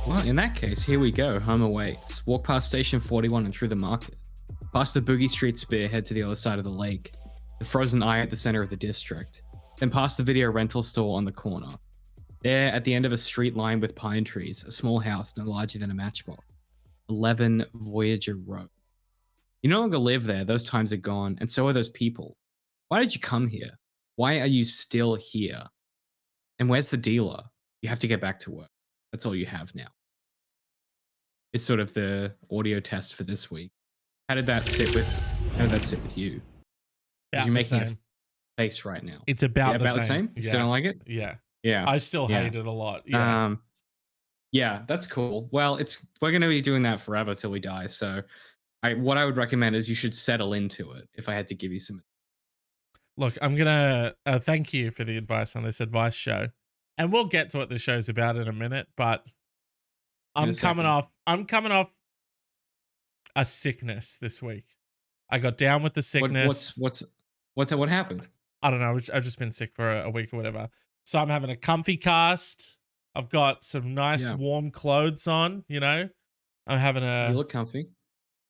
Well, in that case, here we go. Home awaits. Walk past Station 41 and through the market. Past the Boogie Street Spear, head to the other side of the lake. The Frozen Eye at the center of the district. Then past the video rental store on the corner. There, at the end of a street lined with pine trees, a small house no larger than a matchbox. 11 Voyager Road. You no longer live there. Those times are gone, and so are those people. Why did you come here? Why are you still here? And where's the dealer? You have to get back to work. That's all you have now. It's sort of the audio test for this week. How did that sit with you? You're making a face right now. It's about the same. You still don't like it? Yeah. Yeah. I still hate it a lot. Yeah. Yeah, that's cool. Well, we're going to be doing that forever till we die. So what I would recommend is you should settle into it. If I had to give you some. Look, I'm going to thank you for the advice on this advice show. And we'll get to what the show's about in a minute, but I'm coming off a sickness this week. I got down with the sickness. What happened? I don't know. I've just been sick for a week or whatever. So I'm having a comfy cast. I've got some nice warm clothes on, you know. I'm having You look comfy.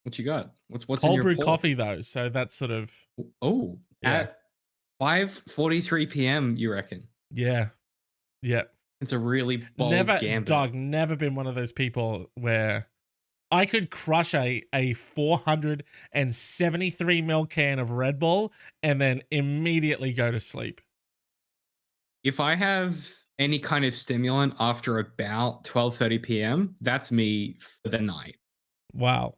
What you got? What's cold in your brew pour? coffee though, so that's sort of at 5:43 p.m. you reckon? Yeah. It's a really bold gambit. Dog, never been one of those people where I could crush a 473 ml can of Red Bull and then immediately go to sleep. If I have any kind of stimulant after about 12:30 p.m., that's me for the night. Wow.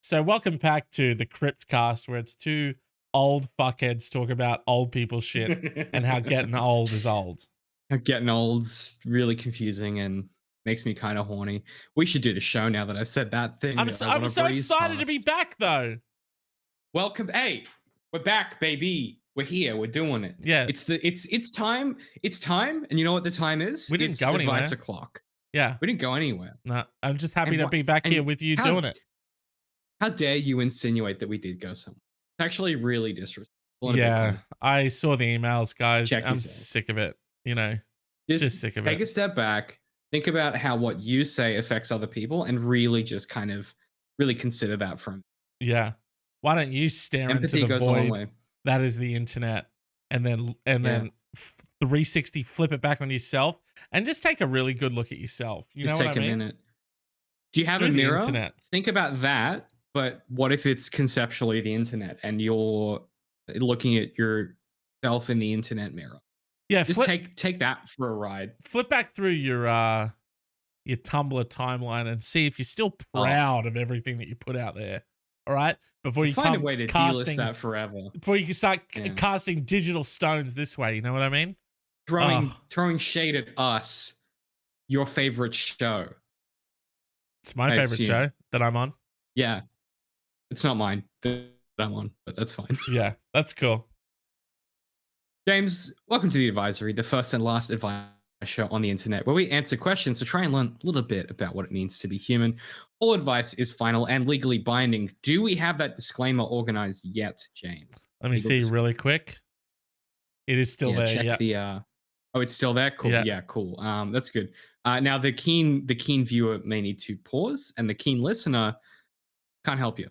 So welcome back to the Crypt Cast, where it's two old fuckheads talk about old people shit and how getting old is old. Getting old's really confusing and makes me kind of horny. We should do the show now that I've said that thing. I'm so excited to be back, though. Welcome. Hey, we're back, baby. We're here. We're doing it. Yeah. It's time. It's time. And you know what the time is? We didn't go anywhere. Advice o'clock. Yeah. We didn't go anywhere. No, I'm just happy to be back here with you doing it. How dare you insinuate that we did go somewhere? It's actually really disrespectful. Yeah. I saw the emails, guys. I'm sick of it. You know, just sick of it. Take a step back. Think about how what you say affects other people and really just kind of really consider that from. Yeah. Why don't you stare Empathy into the goes a long way. void that is the internet and then 360 flip it back on yourself and just take a really good look at yourself. You know what I mean? Take a minute. Do you have a mirror? Internet. Think about that, but what if it's conceptually the internet and you're looking at yourself in the internet mirror? Yeah, just take that for a ride. Flip back through your Tumblr timeline and see if you're still proud of everything that you put out there. All right, before you find a way to delist that forever. Before you can start casting digital stones this way, you know what I mean? Throwing shade at us, your favorite show. It's my favorite show that I'm on. Yeah, it's not mine that I'm on, but that's fine. Yeah, that's cool. James, welcome to The Advisory, the first and last advice show on the internet, where we answer questions to try and learn a little bit about what it means to be human. All advice is final and legally binding. Do we have that disclaimer organized yet, James? Let me see really quick. It is still there. Check it's still there. Cool. Yeah, cool. That's good. Now the keen viewer may need to pause, and the keen listener can't help you.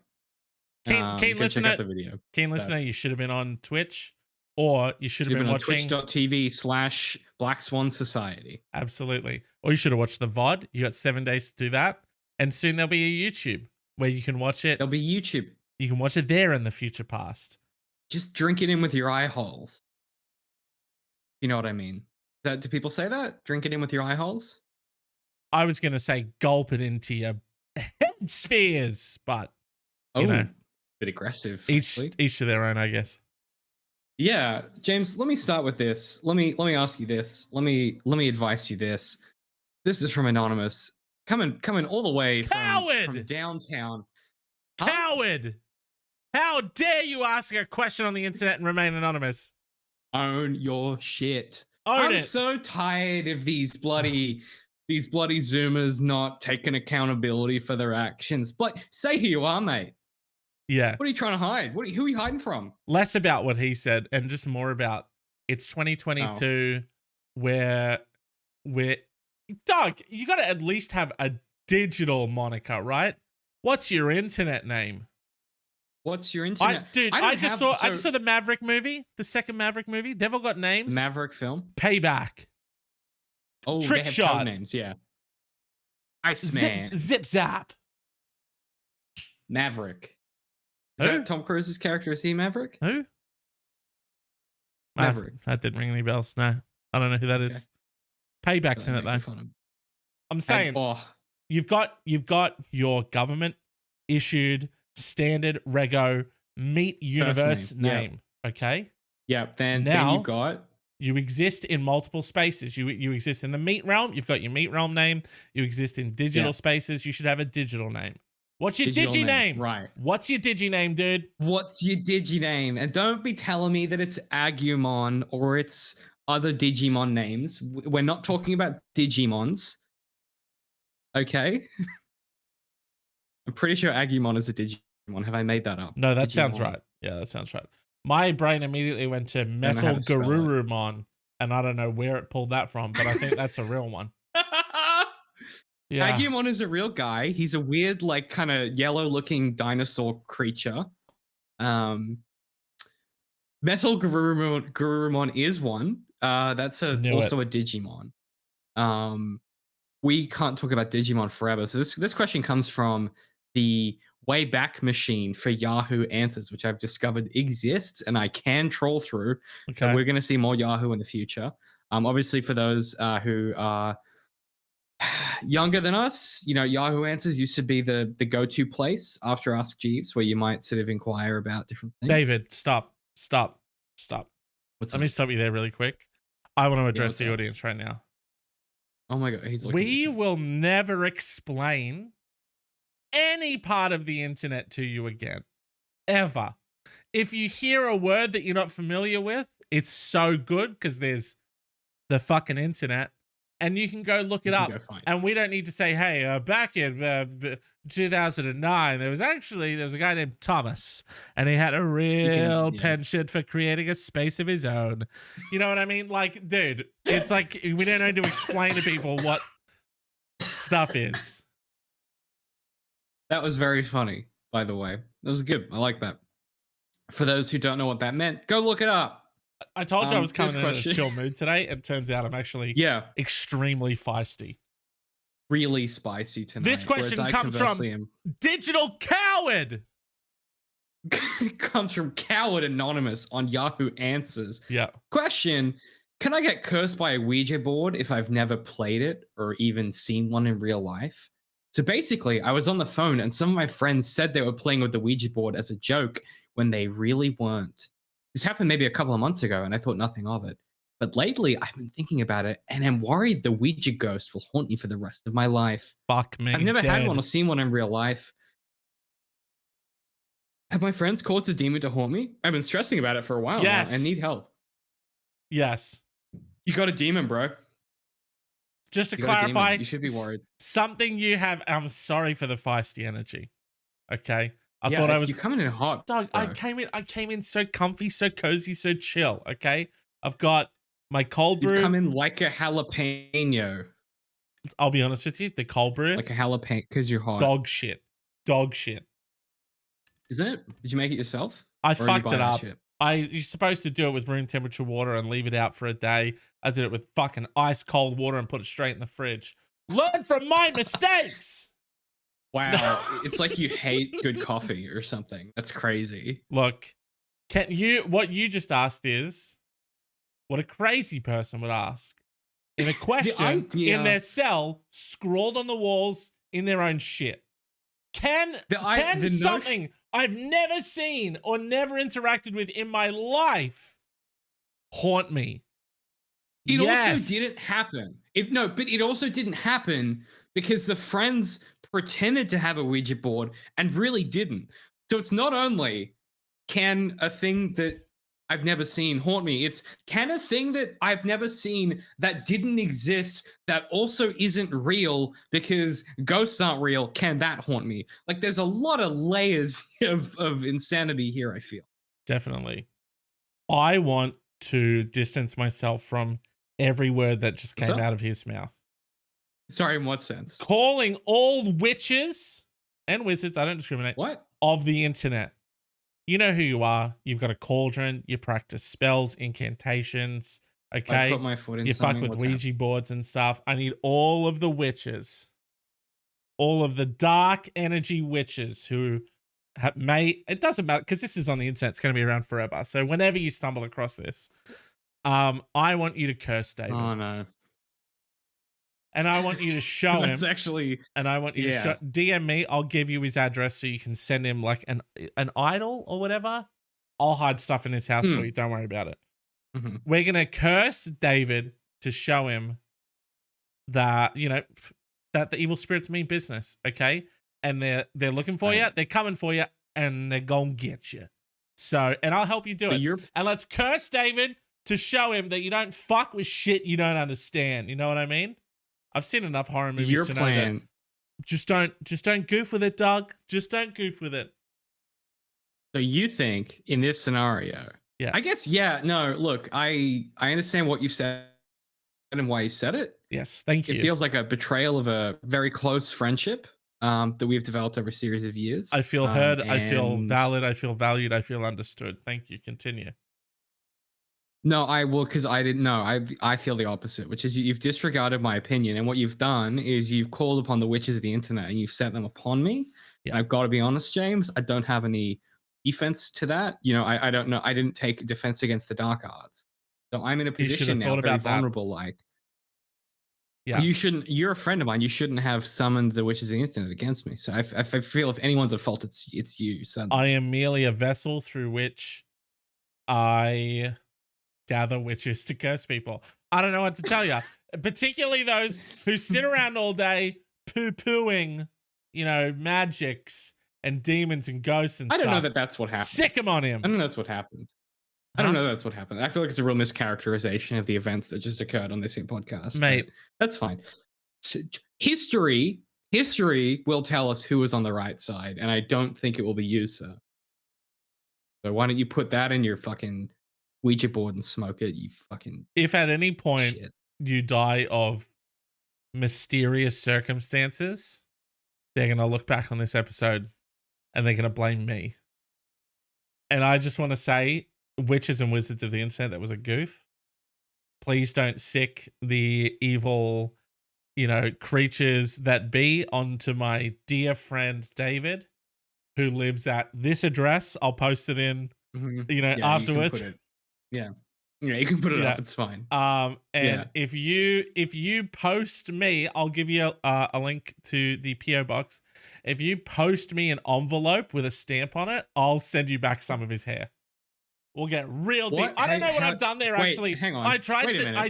Keen listener, check out the video. Keen listener, you should have been on Twitch. Or you should have been watching twitch.tv/Black Swan Society. Absolutely. Or you should have watched the VOD. You got 7 days to do that. And soon there'll be a YouTube where you can watch it. There'll be YouTube. You can watch it there in the future past. Just drink it in with your eye holes. You know what I mean? Do people say that? Drink it in with your eye holes? I was going to say gulp it into your head spheres, but you know, bit aggressive. Each to their own, I guess. Yeah, James, let me start with this. Let me ask you this. Let me advise you this. This is from Anonymous. Coming all the way from downtown. Coward! How dare you ask a question on the internet and remain anonymous? Own your shit. I'm so tired of these bloody Zoomers not taking accountability for their actions. But say who you are, mate. Yeah. What are you trying to hide? Who are you hiding from? Less about what he said and just more about it's 2022 where Doug, you got to at least have a digital moniker, right? What's your internet name? What's your internet? I just saw the Maverick movie, the second Maverick movie. They've all got names. Maverick film. Payback. Oh, Trick they have Shot. code names. Yeah. Iceman. Zip Zap. Maverick. Is Who? that Tom Cruise's character? Is he Maverick? Who? Maverick. That didn't ring any bells. No, I don't know who that is. Payback's in it though. I'm saying you've got your government issued standard rego meet universe name. Okay. Yeah. Then you've got. You exist in multiple spaces. You exist in the meat realm. You've got your meat realm name. You exist in digital spaces. You should have a digital name. What's your digi name? Right. What's your digi name, dude? What's your digi name? And don't be telling me that it's Agumon or it's other Digimon names. We're not talking about Digimons. Okay? I'm pretty sure Agumon is a Digimon. Have I made that up? No, that Digimon. sounds right. Yeah, that sounds right. My brain immediately went to Metal Garurumon, and I don't know where it pulled that from, but I think that's a real one. Yeah. Agumon is a real guy. He's a weird, like, kind of yellow-looking dinosaur creature. Metal Garurumon is one. That's also a Digimon. We can't talk about Digimon forever. So this question comes from the Wayback Machine for Yahoo Answers, which I've discovered exists and I can troll through. Okay. And we're going to see more Yahoo in the future. Obviously, for those who are younger than us, Yahoo Answers used to be the go-to place after Ask Jeeves, where you might sort of inquire about different things. David, stop. Let me stop you there really quick. I want to address the audience right now. Oh my God, we will never explain any part of the internet to you again, ever. If you hear a word that you're not familiar with, it's so good because there's the fucking internet and you can go look it up. And we don't need to say, hey, back in 2009, there was a guy named Thomas and he had a real penchant for creating a space of his own. You know what I mean? Like, dude, it's like we don't need to explain to people what stuff is. That was very funny, by the way. That was good. I like that. For those who don't know what that meant, go look it up. I told you I was coming in a chill mood today. It turns out I'm actually extremely feisty. Really spicy tonight. This question comes from Digital Coward. It comes from Coward Anonymous on Yahoo Answers. Yeah. Question: can I get cursed by a Ouija board if I've never played it or even seen one in real life? So basically, I was on the phone and some of my friends said they were playing with the Ouija board as a joke when they really weren't. This happened maybe a couple of months ago and I thought nothing of it. But lately, I've been thinking about it and I'm worried the Ouija ghost will haunt me for the rest of my life. Fuck me. I've never had one or seen one in real life. Have my friends caused a demon to haunt me? I've been stressing about it for a while now and need help. Yes. You got a demon, bro. Just to clarify, you should be worried. Something you have. I'm sorry for the feisty energy. Okay, I thought I was. You're coming in hot, dog. Bro. I came in so comfy, so cozy, so chill. Okay, I've got my cold brew. You come in like a jalapeno. I'll be honest with you, the cold brew, like a jalapeno, because you're hot. Dog shit. Isn't it? Did you make it yourself? I fucked it up. You're supposed to do it with room temperature water and leave it out for a day. I did it with fucking ice cold water and put it straight in the fridge. Learn from my mistakes. Wow. It's like you hate good coffee or something. That's crazy. Look, what you just asked is what a crazy person would ask. In a question in their cell, scrawled on the walls in their own shit. Can something I've never seen or never interacted with in my life haunt me? It also didn't happen. But it also didn't happen because the friends pretended to have a Ouija board and really didn't. So it's not only can a thing that I've never seen haunt me, it's can a thing that I've never seen that didn't exist that also isn't real because ghosts aren't real, can that haunt me? Like there's a lot of layers of insanity here, I feel. Definitely. I want to distance myself from every word that just came out of his mouth. Sorry, in what sense? calling all witches and wizards, I don't discriminate, What? of the internet. You know who you are. You've got a cauldron. You practice spells, incantations. I Okay. put my foot in You fuck something. with What's Ouija boards and stuff. I need all of the witches, all of the dark energy witches who it doesn't matter because this is on the internet. It's going to be around forever. So whenever you stumble across this, I want you to curse David. Oh no. And I want you to show him. That's actually. And I want you to DM me. I'll give you his address so you can send him like an idol or whatever. I'll hide stuff in his house for you. Don't worry about it. Mm-hmm. We're gonna curse David to show him that that the evil spirits mean business. Okay, and they're looking for you. They're coming for you, and they're gonna get you. So, and I'll help you do it. And let's curse David to show him that you don't fuck with shit you don't understand. You know what I mean? I've seen enough horror movies to know that just don't goof with it, Doug. Just don't goof with it. So you think in this scenario? Yeah. I guess no. Look, I understand what you said and why you said it. Yes, thank you. It feels like a betrayal of a very close friendship that we've developed over a series of years. I feel heard. I feel valid. I feel valued. I feel understood. Thank you. Continue. No, I will, because I didn't know. I feel the opposite, which is you've disregarded my opinion, and what you've done is you've called upon the witches of the internet and you've set them upon me. Yeah. And I've got to be honest, James, I don't have any defense to that. I don't know. I didn't take defense against the dark arts, so I'm in a position now very vulnerable. Like, yeah, you shouldn't. You're a friend of mine. You shouldn't have summoned the witches of the internet against me. So I feel if anyone's at fault, it's you. So I am merely a vessel through which I gather witches to curse people. I don't know what to tell you, particularly those who sit around all day poo-pooing, magics and demons and ghosts and stuff. I don't know that that's what happened. Sick him on him. I don't know that's what happened. I don't know that's what happened. I feel like it's a real mischaracterization of the events that just occurred on this podcast. Mate. That's fine. So, history will tell us who was on the right side, and I don't think it will be you, sir. So why don't you put that in your fucking Ouija board and smoke it, you fucking... If at any point you die of mysterious circumstances, they're going to look back on this episode and they're going to blame me. And I just want to say, witches and wizards of the internet, that was a goof. Please don't sick the evil, creatures that be onto my dear friend David, who lives at this address. I'll post it in, afterwards. Yeah, you can put it up. It's fine. If you post me, I'll give you a link to the PO box. If you post me an envelope with a stamp on it, I'll send you back some of his hair. We'll get real deep. I don't know what I've done there. Actually, hang on. I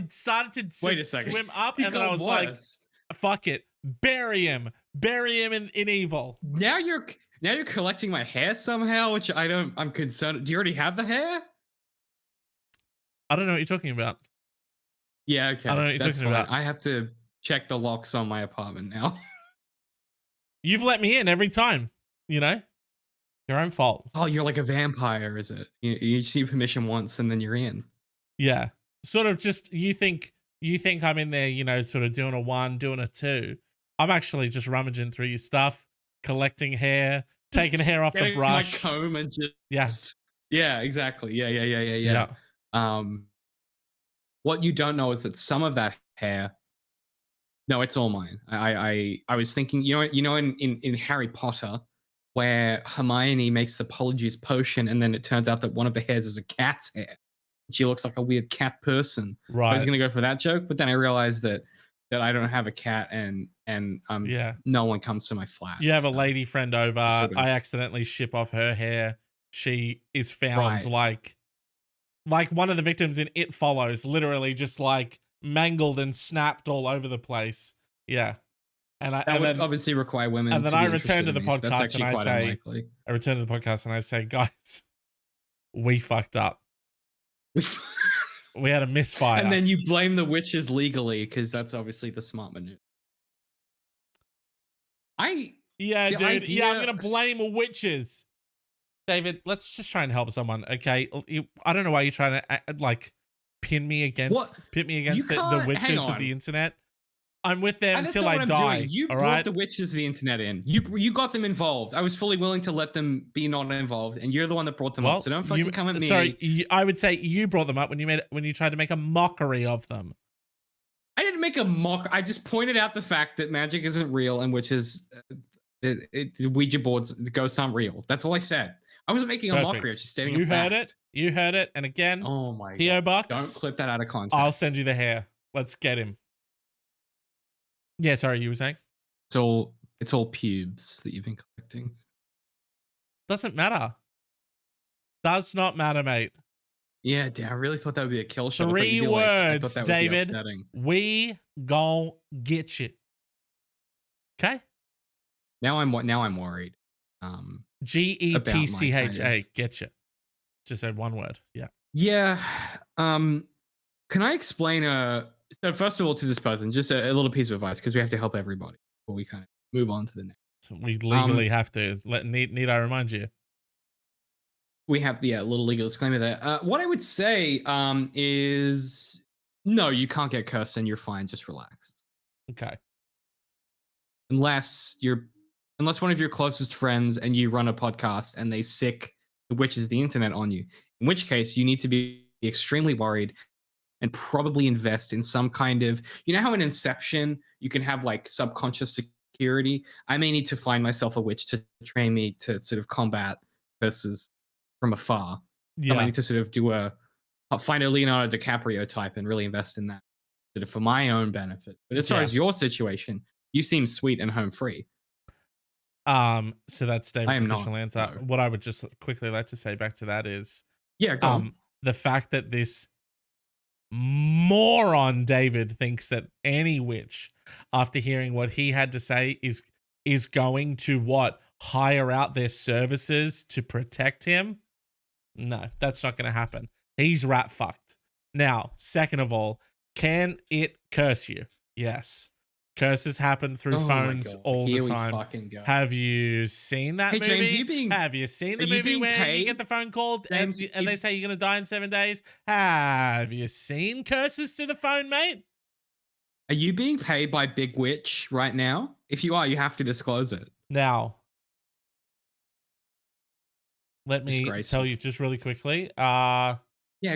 started to swim up, and then I was like, "Fuck it, bury him in evil." Now you're collecting my hair somehow, which I'm concerned. Do you already have the hair? I don't know what you're talking about. Yeah, okay. I don't know what you're talking about. I have to check the locks on my apartment now. You've let me in every time, your own fault. Oh, you're like a vampire, is it? You just need permission once and then you're in. Yeah. Sort of just, you think I'm in there, sort of doing a 1, doing a 2. I'm actually just rummaging through your stuff, collecting hair, taking hair off the brush. My comb and just... Yeah, exactly. Yeah. What you don't know is that some of that hair, no, it's all mine. I was thinking, in Harry Potter, where Hermione makes the Polyjuice potion, and then it turns out that one of the hairs is a cat's hair. She looks like a weird cat person. Right. I was gonna go for that joke, but then I realized that I don't have a cat, and no one comes to my flat. You have a lady friend over. I accidentally ship off her hair. She is found like one of the victims in It Follows, literally just like mangled and snapped all over the place. Yeah. And I would obviously require women. And then I return to the podcast and I return to the podcast and I say, guys, we fucked up. We had a misfire. And then you blame the witches legally, because that's obviously the smart maneuver. Dude. Yeah, I'm gonna blame witches. David, let's just try and help someone, okay? I don't know why you're trying to pin me against the witches of the internet. I'm with them And that's till not I what I'm die. doing. You all brought right? the witches of the internet in. You got them involved. I was fully willing to let them be not involved, and you're the one that brought them up. Well, So don't fucking you come at me. sorry, I would say you brought them up when you tried to make a mockery of them. I didn't make a mock. I just pointed out the fact that magic isn't real and witches, Ouija boards, the ghosts aren't real. That's all I said. I wasn't making a mockery. I was just stating You a fact. heard it. You heard it. And again, Oh my PO god! box. Don't clip that out of context. I'll send you the hair. Let's get him. Yeah, sorry, you were saying? It's all pubes that you've been collecting. Doesn't matter. Does not matter, mate. Yeah, damn, I really thought that would be a kill shot. 3 words, David. We gon' get you. Okay? Now I'm worried. GETCHA, get you. Just said 1 word. Yeah. Yeah. Can I explain so first of all, to this person, just a little piece of advice, because we have to help everybody before we kind of move on to the next. So we legally have to. Need I remind you? We have a little legal disclaimer there. What I would say is no, you can't get cursed and you're fine. Just relax. Okay. Unless one of your closest friends and you run a podcast and they sick the witches of the internet on you, in which case you need to be extremely worried and probably invest in some kind of, you know how in Inception you can have like subconscious security? I may need to find myself a witch to train me to sort of combat curses from afar. Yeah. I need to sort of find a Leonardo DiCaprio type and really invest in that sort of for my own benefit. But as far as your situation, you seem sweet and home free. So that's David's official answer. No. What I would just quickly like to say back to that is, go on. The fact that this moron David thinks that any witch, after hearing what he had to say, is going to hire out their services to protect him. No, that's not going to happen. He's rat fucked. Now, second of all, can it curse you? Yes. Curses happen through phones all the time. Have you seen that movie? James, have you seen the movie where you get the phone called and they say you're going to die in 7 days? Have you seen curses through the phone, mate? Are you being paid by Big Witch right now? If you are, you have to disclose it. Now, let me tell you just really quickly. Yeah,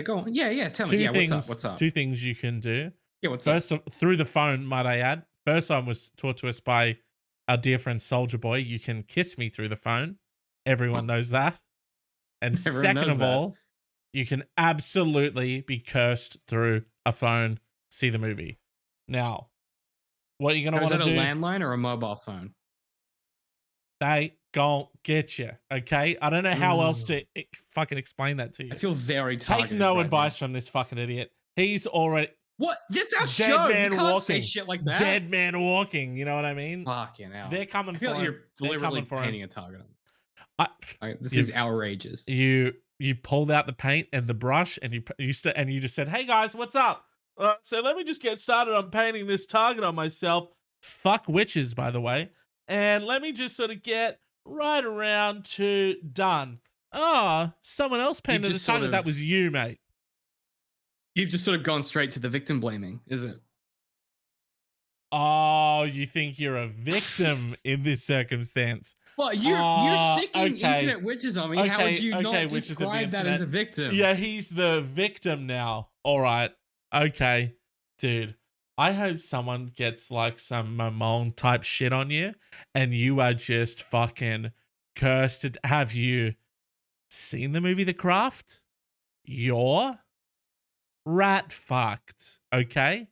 go on. Yeah, tell me. Yeah, what's up? 2 things you can do. Yeah, what's First, through the phone, might I add. First one was taught to us by our dear friend Soldier Boy. You can kiss me through the phone. Everyone knows that. And second of all, you can absolutely be cursed through a phone, see the movie. Now, what you're going to want to do... Is it a landline or a mobile phone? They gon' get you, okay? I don't know how else to fucking explain that to you. I feel very targeted. Take no advice from this fucking idiot. He's already... What? That's our show. Man you can't walking. say shit like that. Dead man walking. You know what I mean? Fucking hell. They're coming I feel for like him. you're deliberately painting a target on them. This is outrageous. You pulled out the paint and the brush and you just said, "Hey guys, what's up? So let me just get started on painting this target on myself. Fuck witches, by the way. And let me just sort of get right around to done. Oh, someone else painted the target. That was you, mate. You've just sort of gone straight to the victim blaming, is it? Oh, you think you're a victim in this circumstance? Well, you're sicking internet witches on me. How would you not describe that as a victim? Yeah, he's the victim now. All right. Okay, dude. I hope someone gets like some Mamon type shit on you and you are just fucking cursed. Have you seen the movie The Craft? You're rat fucked. Okay?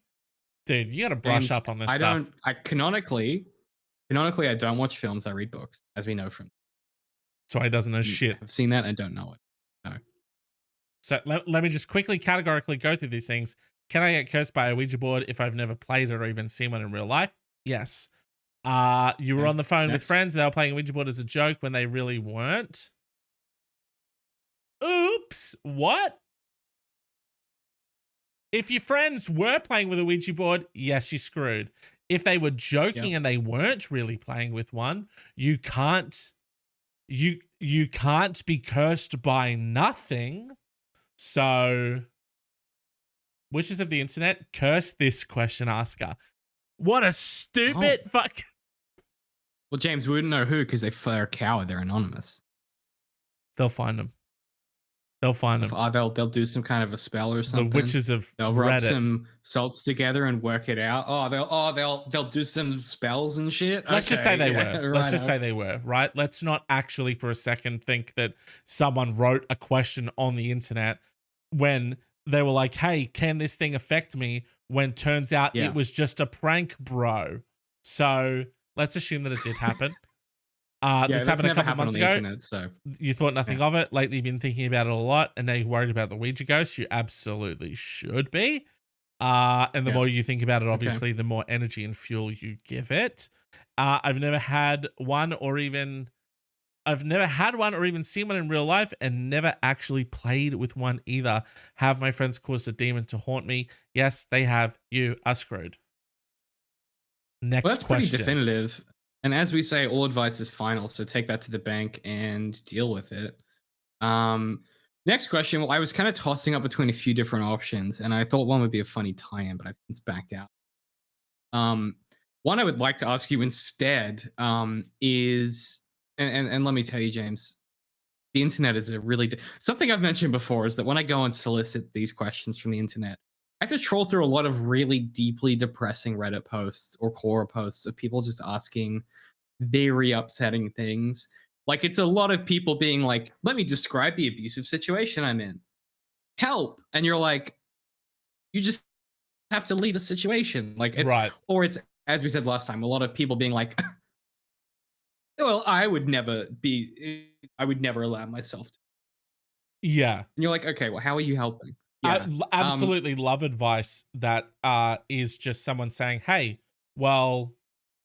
Dude, you gotta brush up on this stuff. Canonically, I don't watch films, I read books, as we know from. So he doesn't know shit. I've seen that and don't know it. No. So let me just quickly categorically go through these things. Can I get cursed by a Ouija board if I've never played it or even seen one in real life? Yes. You were on the phone with friends. They were playing a Ouija board as a joke when they really weren't. Oops. What? If your friends were playing with a Ouija board, yes, you're screwed. If they were joking and they weren't really playing with one, you can't be cursed by nothing. So, witches of the internet, curse this question asker. What a Oh, stupid fuck. well, James, we wouldn't know who because they're a coward. They're anonymous. They'll find them. They'll find them. They'll do some kind of a spell or The something. witches of They'll rub Reddit. some salts together and work it out. They'll do some spells and shit. Let's just say Okay, they yeah, were. Let's just righto. say they were, right? Let's not actually for a second think that someone wrote a question on the internet when they were like, hey, can this thing affect me? When turns out Yeah. it was just a prank, bro. So let's assume that it did happen. Yeah, This that's happened a never couple happened on months the ago. internet, so You thought nothing Yeah. of it. Lately, you've been thinking about it a lot, and now you're worried about the Ouija ghost. You absolutely should be. And the Yeah. more you think about it, Okay. obviously, the more energy and fuel you give it. I've never had one or even seen one in real life, and never actually played with one either. Have my friends caused a demon to haunt me? Yes, they have. You are screwed. Next Well, that's question. pretty definitive. And as we say, all advice is final, so take that to the bank and deal with it. Next question. Well, I was kind of tossing up between a few different options, and I thought one would be a funny tie-in, but I've since backed out. One I would like to ask you instead is, and let me tell you, James, the internet is a really something I've mentioned before is that when I go and solicit these questions from the internet, I have to troll through a lot of really deeply depressing Reddit posts or Quora posts of people just asking very upsetting things. Like it's a lot of people being like, "Let me describe the abusive situation I'm in. Help!" And you're like, "You just have to leave the situation." Like it's Right. or it's as we said last time, a lot of people being like, "Well, I would never allow myself to." Yeah. And you're like, "Okay, well, how are you helping?" I Yeah. absolutely love advice that is just someone saying, "Hey, well,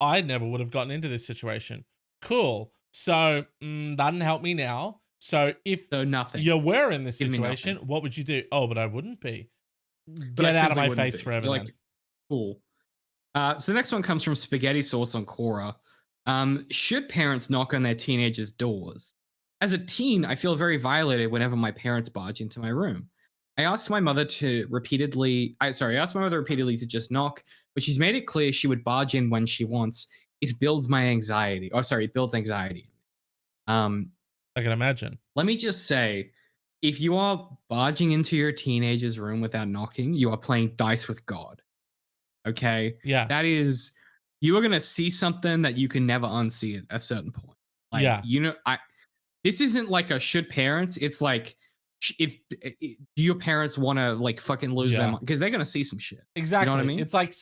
I never would have gotten into this situation. Cool. So that didn't help me now. So if So nothing. you were in this Give me situation, nothing. what would you do? Oh, but I wouldn't be. But I Get out of simply my wouldn't face be. forever, You're then." like, cool. So the next one comes from Spaghetti Sauce on Quora. Should parents knock on their teenagers' doors? As a teen, I feel very violated whenever my parents barge into my room. I asked my mother repeatedly to just knock, but she's made it clear she would barge in when she wants. It builds my anxiety. Oh, sorry, it builds anxiety. I can imagine. Let me just say, if you are barging into your teenager's room without knocking, you are playing dice with God. Okay? Yeah. That is, you are gonna see something that you can never unsee at a certain point. Like, Yeah. this isn't like a should parents. It's like, if do your parents want to like fucking lose Yeah. them because they're gonna see some shit. Exactly. You know what I mean? It's like,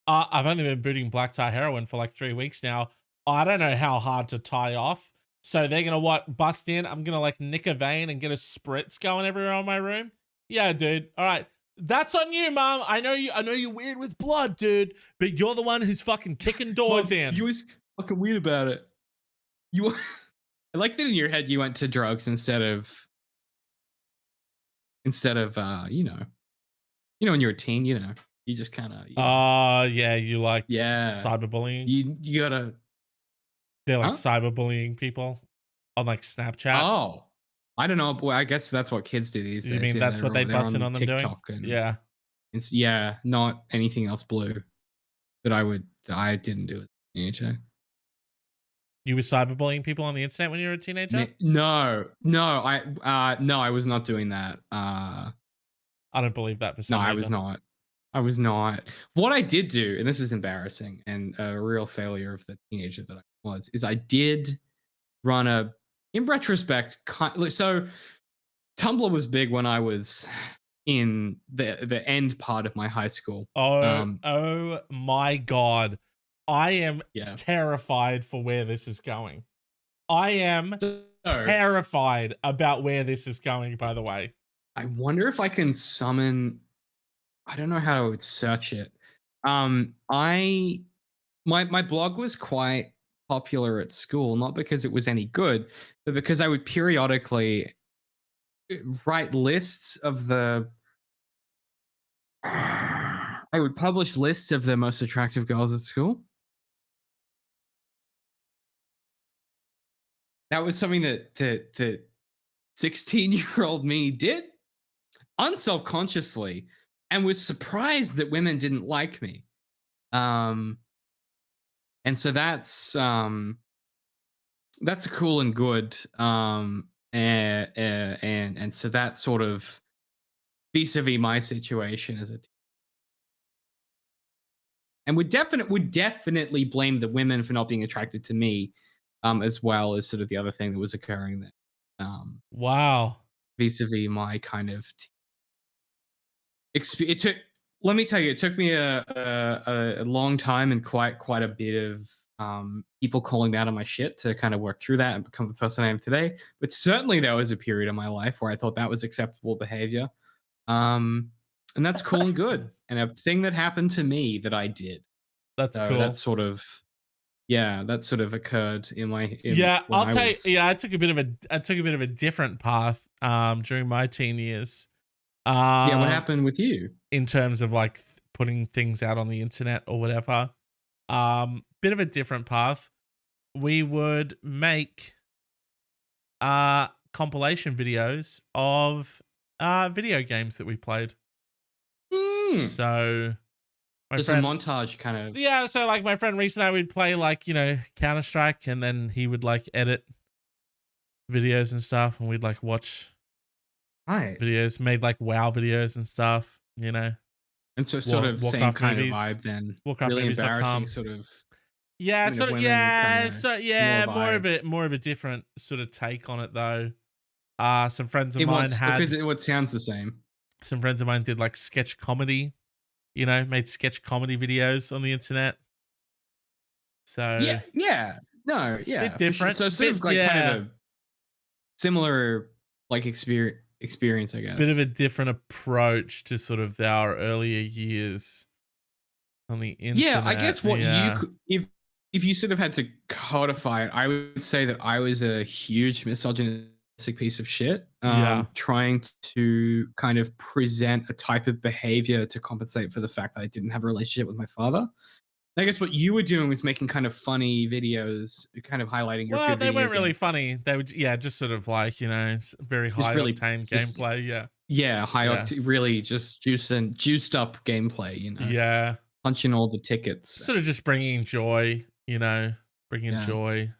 I've only been booting black tie heroin for like 3 weeks now. I don't know how hard to tie off. So they're gonna bust in. I'm gonna like nick a vein and get a spritz going everywhere on my room. Yeah, dude. All right. That's on you, mom. I know you're weird with blood, dude, but you're the one who's fucking kicking doors in. You was fucking weird about it. You, I like that in your head you went to drugs instead of when you're a teen, you just kind of Yeah, you like yeah cyberbullying. you gotta They're like Huh? cyberbullying people on like Snapchat. oh I don't know, but I guess that's what kids do these days. You mean Yeah, that's what they they're bust in on them doing? TikTok and Yeah. yeah, not anything else blue that I didn't do as a teenager. You were cyberbullying people on the internet when you were a teenager? No, I was not doing that. I don't believe that for No, some I reason. was not. I was not. What I did do, and this is embarrassing and a real failure of the teenager that I was, is I did run in retrospect, so Tumblr was big when I was in the end part of my high school. Oh my God. I am Yeah. terrified for where this is going. I am So, terrified about where this is going, by the way. I wonder if I can summon. I don't know how I would search it. My blog was quite popular at school, not because it was any good, but because I would periodically write lists of the. I would publish lists of the most attractive girls at school. That was something that 16-year-old me did unselfconsciously and was surprised that women didn't like me. Um, and so that's cool and good. And so that sort of vis-a-vis my situation as a and would definitely blame the women for not being attracted to me, as well as sort of the other thing that was occurring there. Wow. Vis-a-vis my kind of it took let me tell you, it took me a long time and quite a bit of people calling me out on my shit to kind of work through that and become the person I am today. But certainly there was a period in my life where I thought that was acceptable behavior. Um, and that's cool and good. And a thing that happened to me that I did. That's So cool. that's sort of yeah, that sort of occurred Yeah, when I'll I tell you. was Yeah, I took a bit of a different path during my teen years. yeah, what Um, happened with you? in terms of like putting things out on the internet or whatever. Bit of a different path. We would make compilation videos of video games that we played. Mm, So my just a friend, montage kind of yeah, so like my friend Reese and I would play like, Counter Strike, and then he would like edit videos and stuff, and we'd like watch right. videos, made like WoW videos and stuff, And so sort of same Warcraft kind of movies, vibe then. Really embarrassing warcraftmovies.com. sort of Yeah, women of sort of, women yeah, kind of so more yeah, vibe. more of a different sort of take on it though. Some friends of It mine wants because had it what sounds the same. some friends of mine did like sketch comedy, made sketch comedy videos on the internet. So Yeah, yeah. No, bit yeah, for sure. different, So sort bit of like kind yeah, of a similar like experience, I bit guess. of a different approach to sort of our earlier years on the Yeah, I internet. guess what you Yeah, could if you sort of had to codify it, I would say that I was a huge misogynistic piece of shit, yeah. trying to kind of present a type of behavior to compensate for the fact that I didn't have a relationship with my father. I guess what you were doing was making kind of funny videos, kind of highlighting your Well, good they video weren't really game, funny. They would, yeah, just sort of like, very just high really, octane just gameplay. Yeah, yeah, high yeah, octane, really just juiced up gameplay, yeah. punching all the tickets. Sort of just bringing joy, bringing Yeah. joy.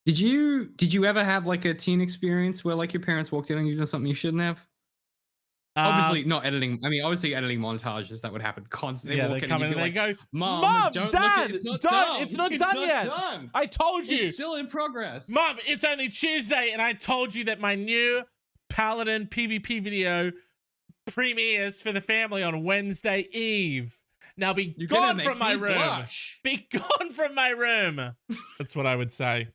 Did you ever have like a teen experience where like your parents walked in on you doing something you shouldn't have? Um, Obviously not editing. I mean, obviously editing montages that would happen constantly. They yeah, walk they in and come you'd in be and they like, go, "Mom, "Mom, don't look at Dad, it's not don't, done. it's not It's done not yet. done. I told you, It's still in progress." Mom, it's only Tuesday, and I told you that my new Paladin PvP video premieres for the family on Wednesday Eve. Now be You're gonna gone make from my me room. blush. Be gone from my room. That's what I would say.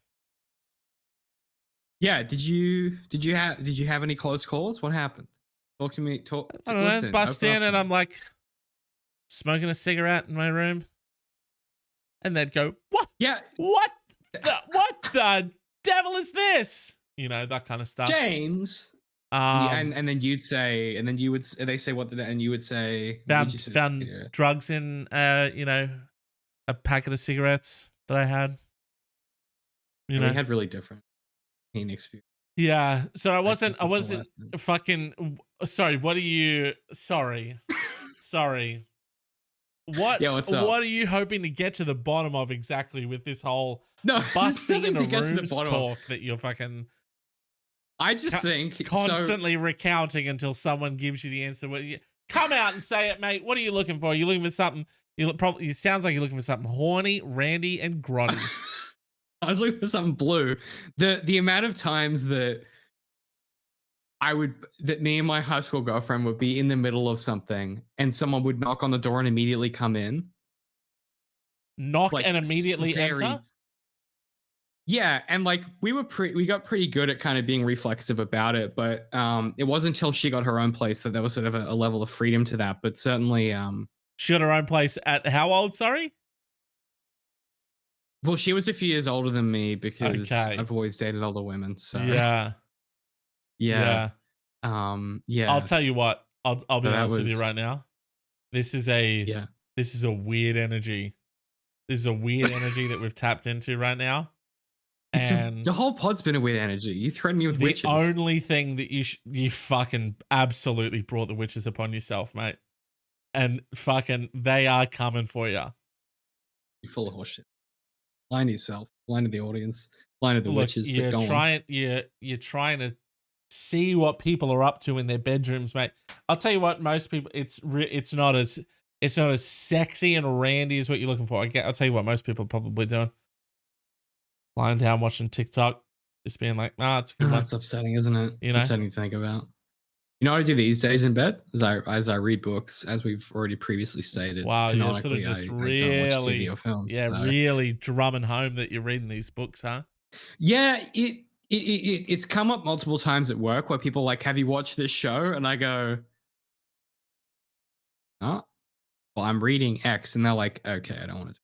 Yeah, did you have any close calls? What happened? Talk to me. I don't know. Listen, Bust open up in, to and me. I'm like smoking a cigarette in my room, and they'd go, "What? Yeah, What the devil is this?" That kind of stuff. James. Yeah, Um, and then you'd say, and then you would they say what and you would say, what would you sort of say found to- drugs in a packet of cigarettes that I had. You we know. had really different teen experience. Yeah. So I I think wasn't was the lesson. fucking sorry, what are you sorry. Sorry. Yeah, what's up? What are you hoping to get to the bottom of exactly with this whole No, there's busting nothing into to get to the rooms bottom of. talk that you're fucking I just think so. constantly recounting until someone gives you the answer? Come out and say it, mate. What are you looking for? You're looking for something. Probably. It sounds like you're looking for something horny, randy, and grotty. I was looking for something blue. The amount of times that me and my high school girlfriend would be in the middle of something and someone would knock on the door and immediately come in. Knock Like and immediately very enter. yeah, and like we got pretty good at kind of being reflexive about it, but it wasn't until she got her own place that there was sort of a level of freedom to that. But certainly She got her own place at how old? Sorry. well, she was a few years older than me because Okay. I've always dated older women. So Yeah. yeah. Yeah. I'll tell you what. I'll be So that honest with you was- right now. This is Yeah. a weird energy. This is a weird energy that we've tapped into right now. And The whole pod's been a weird energy. You threatened me with the witches. only thing that you fucking absolutely brought the witches upon yourself, mate. and fucking they are coming for you. You're full of horseshit. Lie to yourself, lie to the audience, lie to the Look, witches, but go on. you're trying to see what people are up to in their bedrooms, mate. I'll tell you what, most people it's not as sexy and randy as what you're looking for. I'll tell you what, most people are probably doing. Lying down watching TikTok, just being like, nah, it's a good one. That's upsetting, isn't it? You It's know? upsetting to think about. You know what I do these days in bed? As I read books, as we've already previously stated. Wow, you're sort of canonically, just I don't watch really, TV or film. yeah, so. really drumming home that you're reading these books, huh? Yeah, it's come up multiple times at work where people are like, have you watched this show? And I go, oh, well, I'm reading X, and they're like, okay, I don't want to.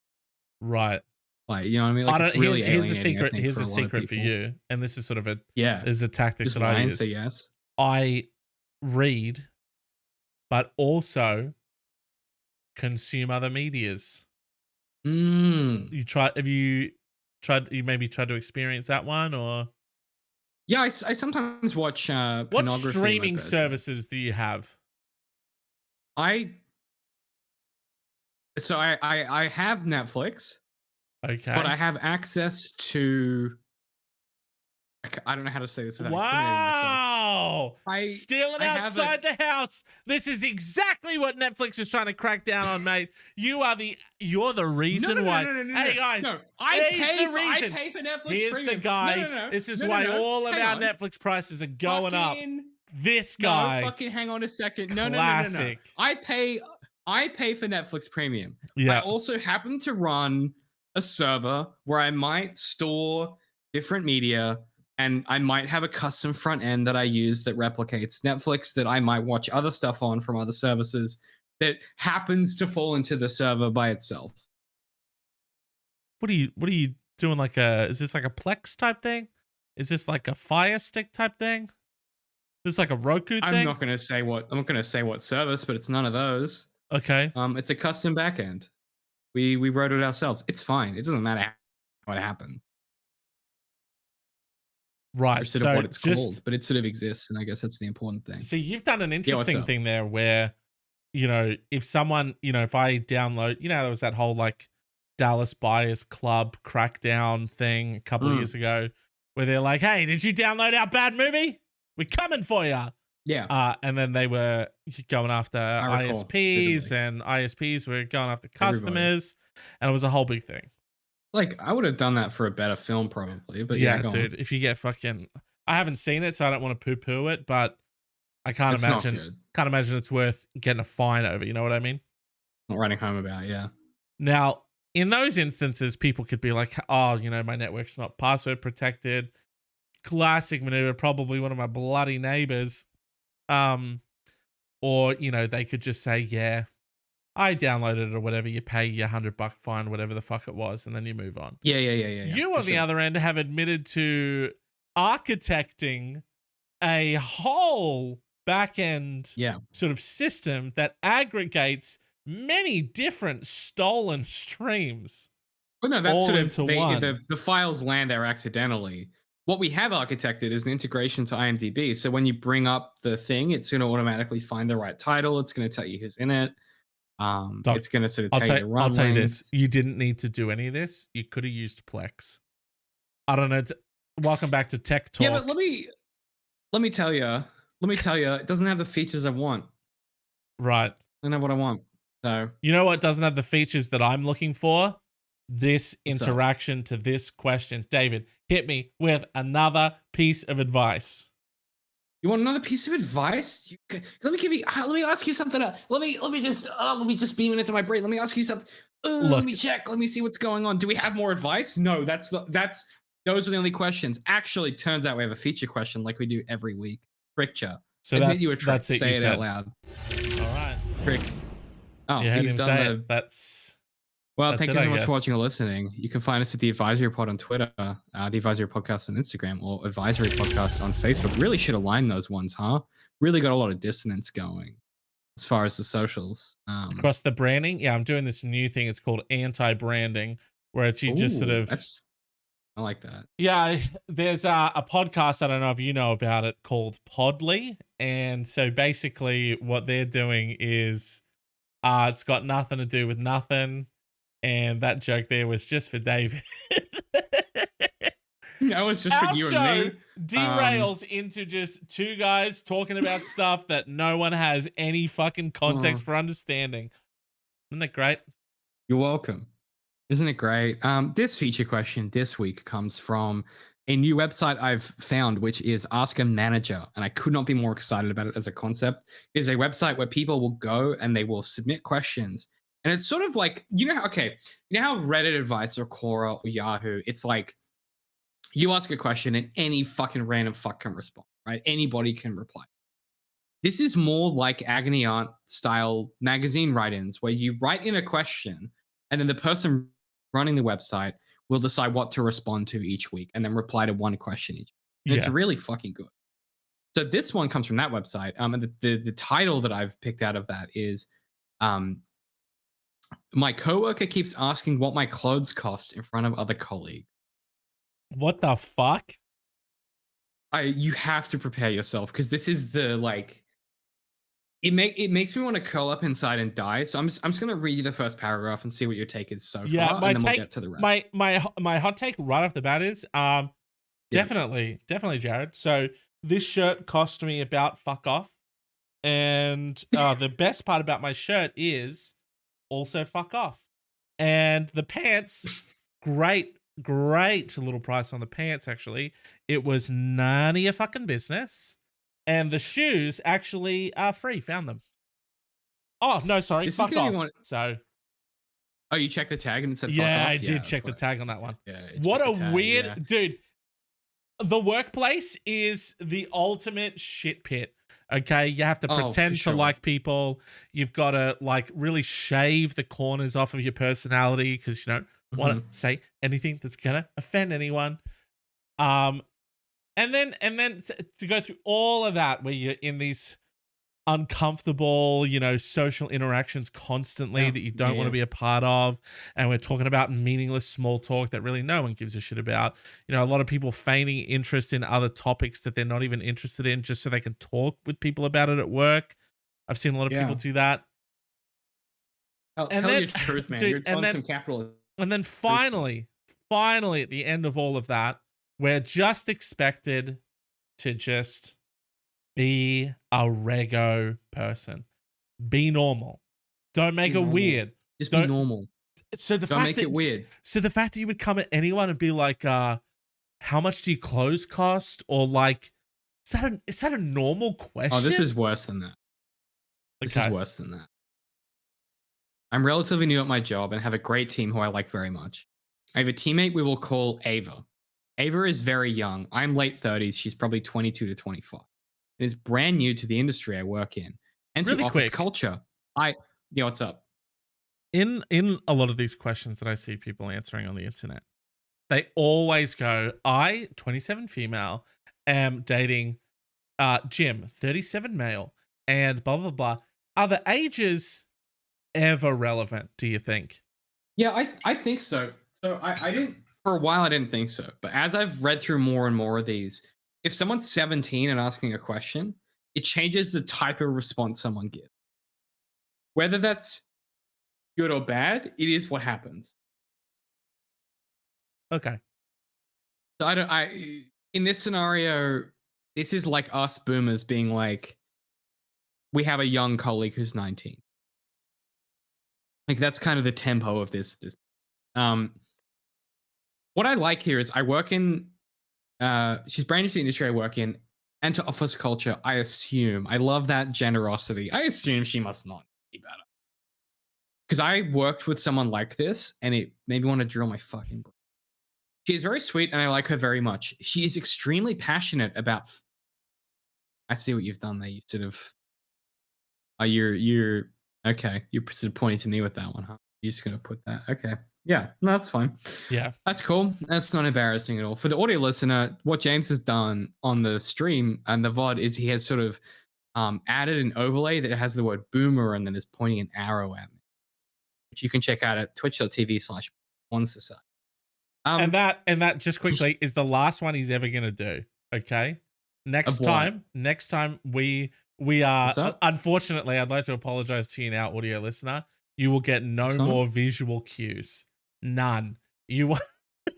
Right. Like, you know what I mean? Like, it's really here's a alienating, I secret. think, Here's for a a lot of secret for people. you, and this is sort of Yeah, is a tactic just that lie I and use. say yes. I read, but also consume other medias. Mm. Have you maybe tried to experience that one, or Yeah, I sometimes watch what pornography in my streaming bed. services do you have? I have Netflix, Okay. but I have access to. I don't know how to say this without incriminating myself. Wow! Stealing I have outside the house. This is exactly what Netflix is trying to crack down on, mate. You're the reason why. Hey guys, no. I reason. pay for Netflix. Here's Premium. the guy. No. This is why all of our Netflix prices are going up. This guy. No, fucking hang on a second. No. Classic. I pay for Netflix Premium. Yeah. I also happen to run a server where I might store different media, and I might have a custom front end that I use that replicates Netflix that I might watch other stuff on from other services that happens to fall into the server by itself. What are you doing? Is this like a Plex type thing? Is this like a Fire Stick type thing? Is this like a Roku thing? I'm not gonna say what service, but it's none of those. Okay. It's a custom backend. We wrote it ourselves. It's fine. It doesn't matter how it happened. Right. Or sort of what it's called, but it sort of exists, and I guess that's the important thing. So you've done an interesting thing there where, if someone, if I download, there was that whole like Dallas Buyers Club crackdown thing a couple of years ago where they're like, hey, did you download our bad movie? We're coming for you. Yeah. And then they were going after ISPs, and ISPs were going after customers, and it was a whole big thing. Like, I would have done that for a better film, probably. But yeah, dude, if you get I haven't seen it, so I don't want to poo-poo it, but I can't imagine it's worth getting a fine over. You know what I mean? Not writing home about, yeah. Now, in those instances, people could be like, oh, my network's not password protected. Classic maneuver, probably one of my bloody neighbors. Or, they could just say, yeah, I downloaded it or whatever. You pay your $100 fine, whatever the fuck it was, and then you move on. Yeah. You, on the other end, have admitted to architecting a whole back-end sort of system that aggregates many different stolen streams. Well, no, that's all sort of the files land there accidentally. What we have architected is an integration to IMDb. So when you bring up the thing, it's going to automatically find the right title. It's going to tell you who's in it. It's going to sort of tell you the run. I'll tell you this: you didn't need to do any of this. You could have used Plex. I don't know. Welcome back to Tech Talk. Yeah, but let me tell you. It doesn't have the features I want. Right. I don't know what I want. So you know what doesn't have the features that I'm looking for? This interaction to this question. David, hit me with another piece of advice. You want another piece of advice? Let me ask you something. Let me just beam it into my brain. Let me ask you something. Let me check. Let me see what's going on. Do we have more advice? No, those are the only questions. Actually, turns out we have a feature question like we do every week. Frickcha. So admit you were trying to say it said. out loud. All right. Frick. Oh, you heard he's him done say the. it. That's. Well, That's thank it, you so I much guess. for watching or listening. You can find us at the Advisory Pod on Twitter, the Advisory Podcast on Instagram, or Advisory Podcast on Facebook. Really should align those ones, huh? Really got a lot of dissonance going as far as the socials. Across the branding, yeah, I'm doing this new thing. It's called anti-branding, where it's you just sort of. I like that. Yeah, there's a podcast, I don't know if you know about it, called Podly. And so basically what they're doing is It's got nothing to do with nothing. And that joke there was just for David. That was just for Our you and show me. derails into just two guys talking about stuff that no one has any fucking context for understanding. Isn't that great? You're welcome. Isn't it great? This feature question this week comes from a new website I've found, which is Ask a Manager, and I could not be more excited about it as a concept. It is a website where people will go and they will submit questions, and it's sort of like you know how Reddit advice or Quora or Yahoo, it's like you ask a question and any fucking random fuck can respond, right? Anybody can reply. This is more like Agony Aunt style magazine write-ins where you write in a question and then the person running the website will decide what to respond to each week and then reply to one question each. And it's Yeah. really fucking good. So this one comes from that website. And the title that I've picked out of that is my coworker keeps asking what my clothes cost in front of other colleagues. What the fuck? You have to prepare yourself because this is the like it makes me want to curl up inside and die. So I'm just gonna read you the first paragraph and see what your take is so Yeah, far, my and then we'll take, get to the rest. my hot take right off the bat is Yeah. definitely Jared. So this shirt cost me about fuck off, and the best part about my shirt is also fuck off, and the pants, great little price on the pants. Actually, it was none of your fucking business, and the shoes actually are free. Found them. Oh no, sorry, This is fuck gonna be off. one. So Oh, you checked the tag and it said yeah, fuck off? I did that's check the what tag on that one. Yeah. What check a the tag, weird yeah. dude. The workplace is the ultimate shit pit. Okay, you have to Oh, for pretend to sure. like people. You've got to like really shave the corners off of your personality because you don't want to say anything that's gonna offend anyone. And then to go through all of that where you're in these uncomfortable, social interactions constantly Yeah, that you don't want to yeah. be a part of. And we're talking about meaningless small talk that really no one gives a shit about. A lot of people feigning interest in other topics that they're not even interested in just so they can talk with people about it at work. I've seen a lot of people Yeah. do that. And Tell then, your truth, man. dude, You're on some capital. and then finally at the end of all of that, we're just expected to just be a rego person. Be normal. Don't make it weird. Just be normal. So the Don't fact make that it weird. So the fact that you would come at anyone and be like, how much do your clothes cost? Or like, is that a normal question? Oh, this is worse than that. This is worse than that. I'm relatively new at my job and have a great team who I like very much. I have a teammate we will call Ava. Ava is very young. I'm late 30s. She's probably 22 to 25. And is brand new to the industry I work in and to Really office quick. culture. What's up? In a lot of these questions that I see people answering on the internet, they always go, I, 27 female, am dating Jim, 37 male, and blah, blah, blah. Are the ages ever relevant, do you think? Yeah, I think so. So I didn't, for a while, I didn't think so. But as I've read through more and more of these, if someone's 17 and asking a question, it changes the type of response someone gives. Whether that's good or bad, it is what happens. Okay. So in this scenario, this is like us boomers being like, we have a young colleague who's 19. Like that's kind of the tempo of this. What I like here is I work in, she's brand new to the industry I work in, and to office culture, I assume. I love that generosity. I assume she must not be better. Because I worked with someone like this, and it made me want to drill my fucking brain. She is very sweet, and I like her very much. She is extremely passionate about. I see what you've done there. You sort of. You're okay. You're sort of pointing to me with that one, huh? You're just gonna put that. Okay. Yeah, no, that's fine. Yeah. That's cool. That's not embarrassing at all. For the audio listener, what James has done on the stream and the VOD is he has sort of added an overlay that has the word boomer and then is pointing an arrow at me, which you can check out at twitch.tv/OneSociety. And that just quickly is the last one he's ever gonna do. Okay. Next time we We are, What's up? unfortunately, I'd like to apologize to you now, audio listener. You will get What's no going on? more visual cues. None. You want,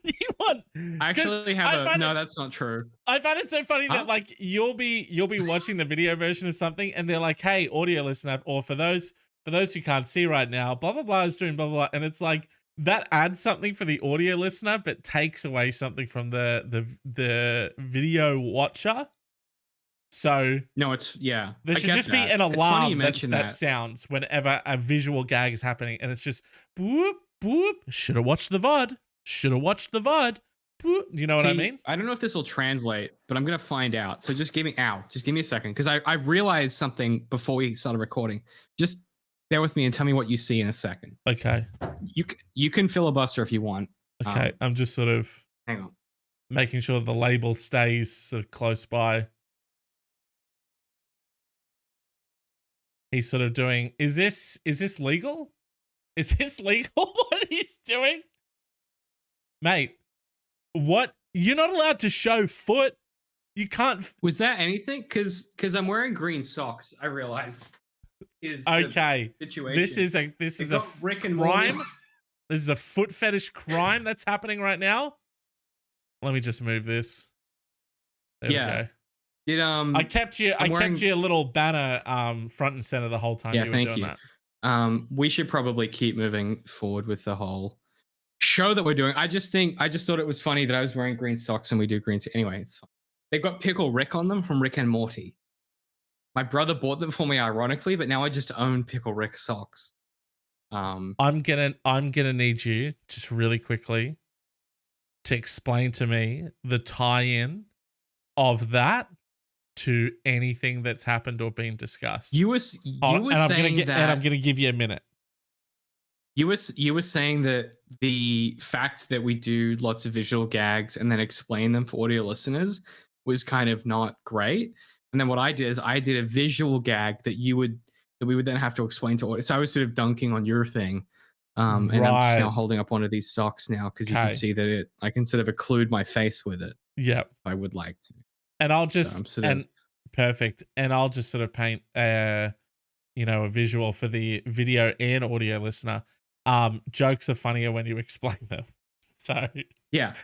you want, I because actually have I a find no. it, That's not true. I find it so funny that Huh? like you'll be watching the video version of something and they're like, "Hey, audio listener," or for those who can't see right now, blah blah blah is doing blah blah, blah. And it's like that adds something for the audio listener, but takes away something from the video watcher. So No, it's yeah. there I should get just be that. an It's funny you alarm that mention that that. sounds whenever a visual gag is happening, and it's just boop boop. Should have watched the VOD. Should have watched the VOD. Boop. You know what I See, mean? I don't know if this will translate, but I'm gonna find out. So just just give me a second, because I realized something before we started recording. Just bear with me and tell me what you see in a second. Okay. You can filibuster if you want. Okay. I'm just sort of Hang on. making sure the label stays sort of close by. He's sort of doing. Is this legal? Is this legal? What he's doing, mate? What? You're not allowed to show foot. You can't. Was that anything? Because I'm wearing green socks. I realized. Is the Okay. situation. This is It a got Rick and Morty. crime. This is a foot fetish crime that's happening right now. Let me just move this. There Yeah. we go. Did I kept you. I'm wearing- kept you a little banner front and center the whole time Yeah, you were thank doing you. that. We should probably keep moving forward with the whole show that we're doing. I just thought it was funny that I was wearing green socks and we do green. Anyway, it's fine. They've got Pickle Rick on them from Rick and Morty. My brother bought them for me, ironically, but now I just own Pickle Rick socks. I'm gonna need you just really quickly to explain to me the tie-in of that to anything that's happened or been discussed. You were and I'm saying gonna that and I'm gonna give you a minute. you were saying that the fact that we do lots of visual gags and then explain them for audio listeners was kind of not great. And then what I did is I did a visual gag that we would then have to explain to audio. So I was sort of dunking on your thing. And I'm just now Right. holding up one of these socks now because you can Okay. see that I can sort of occlude my face with it Yep. if I would like to. And I'll So just I'm sort of perfect. And I'll just sort of paint a visual for the video and audio listener. Jokes are funnier when you explain them. So yeah.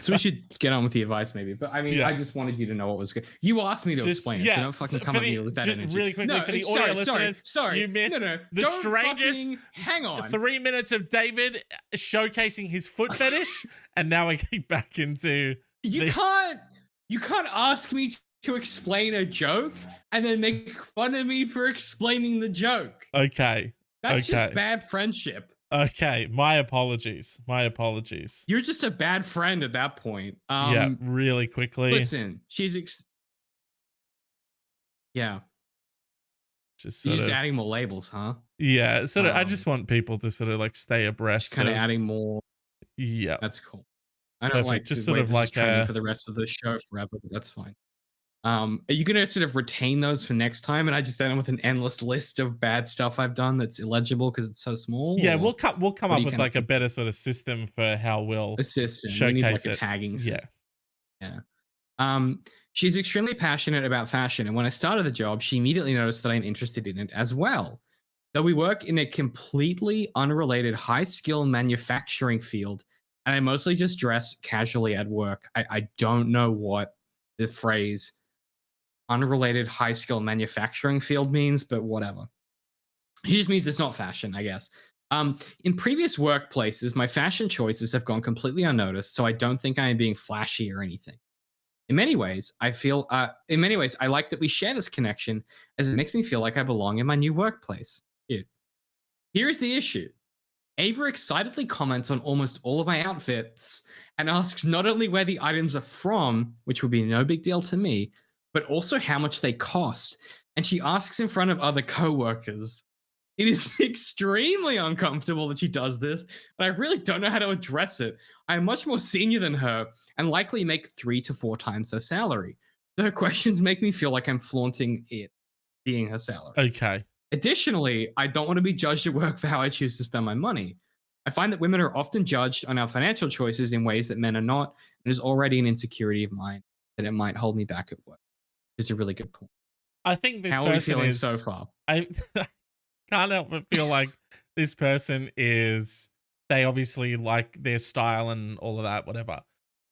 So we should get on with the advice maybe. But I mean, Yeah. I just wanted you to know what was good. You asked me to Just- explain it, yeah, so don't fucking so come for at me the- with that just energy. really quickly, for the audio listeners, sorry. you missed no, the don't strangest fucking- hang on. 3 minutes of David showcasing his foot fetish, and now we're getting back into You can't ask me to explain a joke and then make fun of me for explaining the joke. okay. That's Okay. just bad friendship. Okay, my apologies. You're just a bad friend at that point. Yeah, really quickly. Listen, she's yeah. Just You're sort just of, adding more labels, huh? yeah, sort of. I Um, just want people to sort of like stay abreast. Just kind of of- adding more. Yeah. That's cool. I don't Perfect. like Just to sort wait of this is like trending a- for the rest of the show forever, but that's fine. Are you gonna sort of retain those for next time? And I just end up with an endless list of bad stuff I've done that's illegible because it's so small. Yeah, or we'll come what up do you with kinda like a better sort of system for how we'll a system. We need like showcase a it. tagging Yeah. system. Yeah. She's extremely passionate about fashion, and when I started the job, she immediately noticed that I'm interested in it as well. Though we work in a completely unrelated high-skill manufacturing field, and I mostly just dress casually at work. I don't know what the phrase unrelated high-skill manufacturing field means, but whatever. It just means it's not fashion, I guess. In previous workplaces, my fashion choices have gone completely unnoticed, so I don't think I am being flashy or anything. In many ways, I like that we share this connection, as it makes me feel like I belong in my new workplace. Dude, here's the issue. Ava excitedly comments on almost all of my outfits and asks not only where the items are from, which would be no big deal to me, but also how much they cost. And she asks in front of other coworkers. It is extremely uncomfortable that she does this, but I really don't know how to address it. I am much more senior than her and likely make 3 to 4 times her salary. So her questions make me feel like I'm flaunting it being her salary. Okay. Additionally, I don't want to be judged at work for how I choose to spend my money. I find that women are often judged on our financial choices in ways that men are not, and is already an insecurity of mine that it might hold me back at work. It's a really good point. I think this How are we person feeling is. so far? I can't help but feel like this person is. They obviously like their style and all of that, whatever.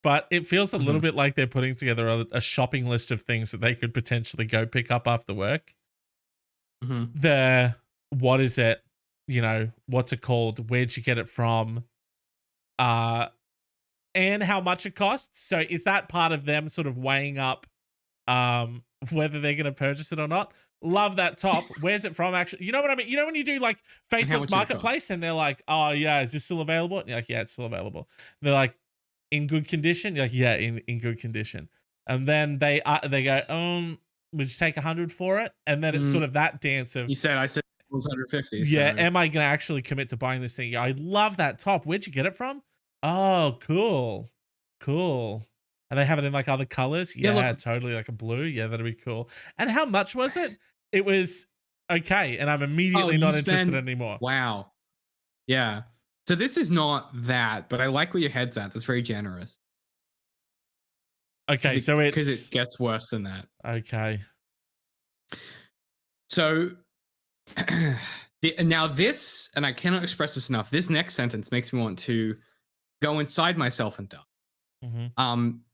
But it feels a little Mhm. bit like they're putting together a shopping list of things that they could potentially go pick up after work. Mhm. The what is it? What's it called? Where'd you get it from? Uh, and how much it costs. So is that part of them sort of weighing up whether they're going to purchase it or not? Love that top. Where's it from? Actually, you know what I mean? You know when you do like And how Facebook much does it cost? Marketplace and they're like, "Oh yeah, is this still available?" And you're like, "Yeah, it's still available." They're like, "In good condition?" You're like, "Yeah, in good condition." And then they go, would you take 100 for it?" And then it's Mm, sort of that dance of, I said it was 150, yeah, so am I going to actually commit to buying this thing? I love that top. Where'd you get it from? Oh, cool. Cool. And they have it in like other colors. yeah, Yeah, look. totally, like a blue. Yeah, that'd be cool. And how much was it? It was okay, and I'm Oh, immediately you not interested spend anymore. wow. Yeah. So this is not that, but I like where your head's at. That's very generous. Okay, so Because it's it gets worse than that. okay. So now this, and I cannot express this enough. This next sentence makes me want to go inside myself and die. Mhm. Um,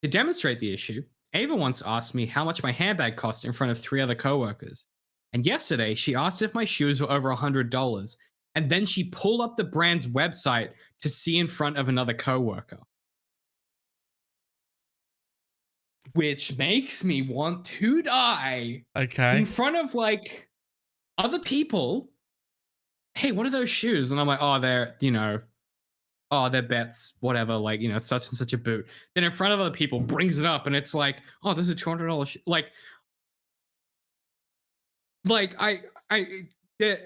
to demonstrate the issue, Ava once asked me how much my handbag cost in front of 3 other coworkers. And yesterday, she asked if my shoes were over $100. And then she pulled up the brand's website to see in front of another coworker. Which makes me want to die in Okay. front of like other people. Hey, what are those shoes? And I'm like, oh, they're bets, whatever, like, such and such a boot. Then in front of other people, brings it up, and it's like, oh, this is a $200 like yeah,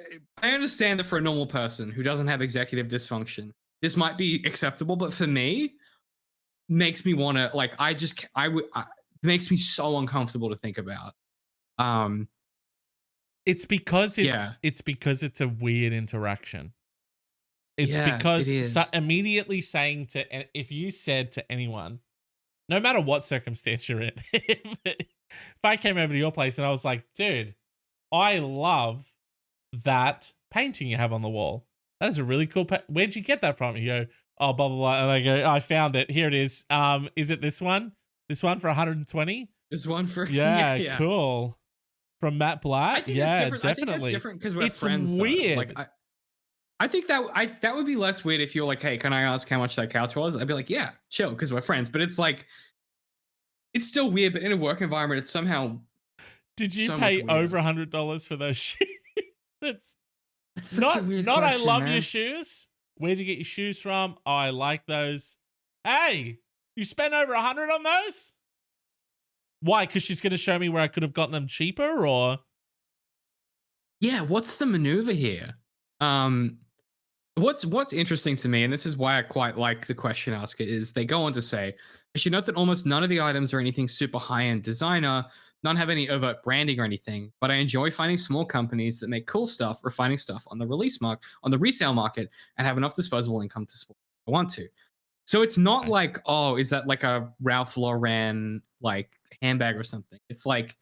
I understand that for a normal person who doesn't have executive dysfunction, this might be acceptable, but for me, makes me want to like, makes me so uncomfortable to think about. Um, It's because yeah, it's a weird interaction. It's yeah, it because is. immediately saying if you said to anyone, no matter what circumstance you're in, if I came over to your place and I was like, dude, I love that painting you have on the wall. That is a really cool. Where'd you get that from? You go, oh, blah blah blah, and I go, I found it. Here it is. Is it this one? This one for 120? There's one for yeah, Yeah, yeah. cool. From Matt I Black. think that's Yeah, different. I think that's definitely. different because we're It's friends, though. Like, weird. I think that would be less weird if you're like, hey, can I ask how much that couch was? I'd be like, yeah, chill, because we're friends. But it's like, it's still weird. But in a work environment, it's somehow Did you so much pay over weirder. $100 for those shoes? That's It's such a weird not I question, love your man. shoes. Where'd you get your shoes from? Oh, I like those. Hey, you spent over 100 on those? Why? Because she's going to show me where I could have gotten them cheaper, or Yeah, what's the maneuver here? Um, what's interesting to me, and this is why I quite like the question asker, is they go on to say, I should note that almost none of the items are anything super high-end designer, none have any overt branding or anything, but I enjoy finding small companies that make cool stuff or finding stuff on the resale market, and have enough disposable income to support what I want to. So it's not okay. like, oh, is that like a Ralph Lauren like handbag or something? It's like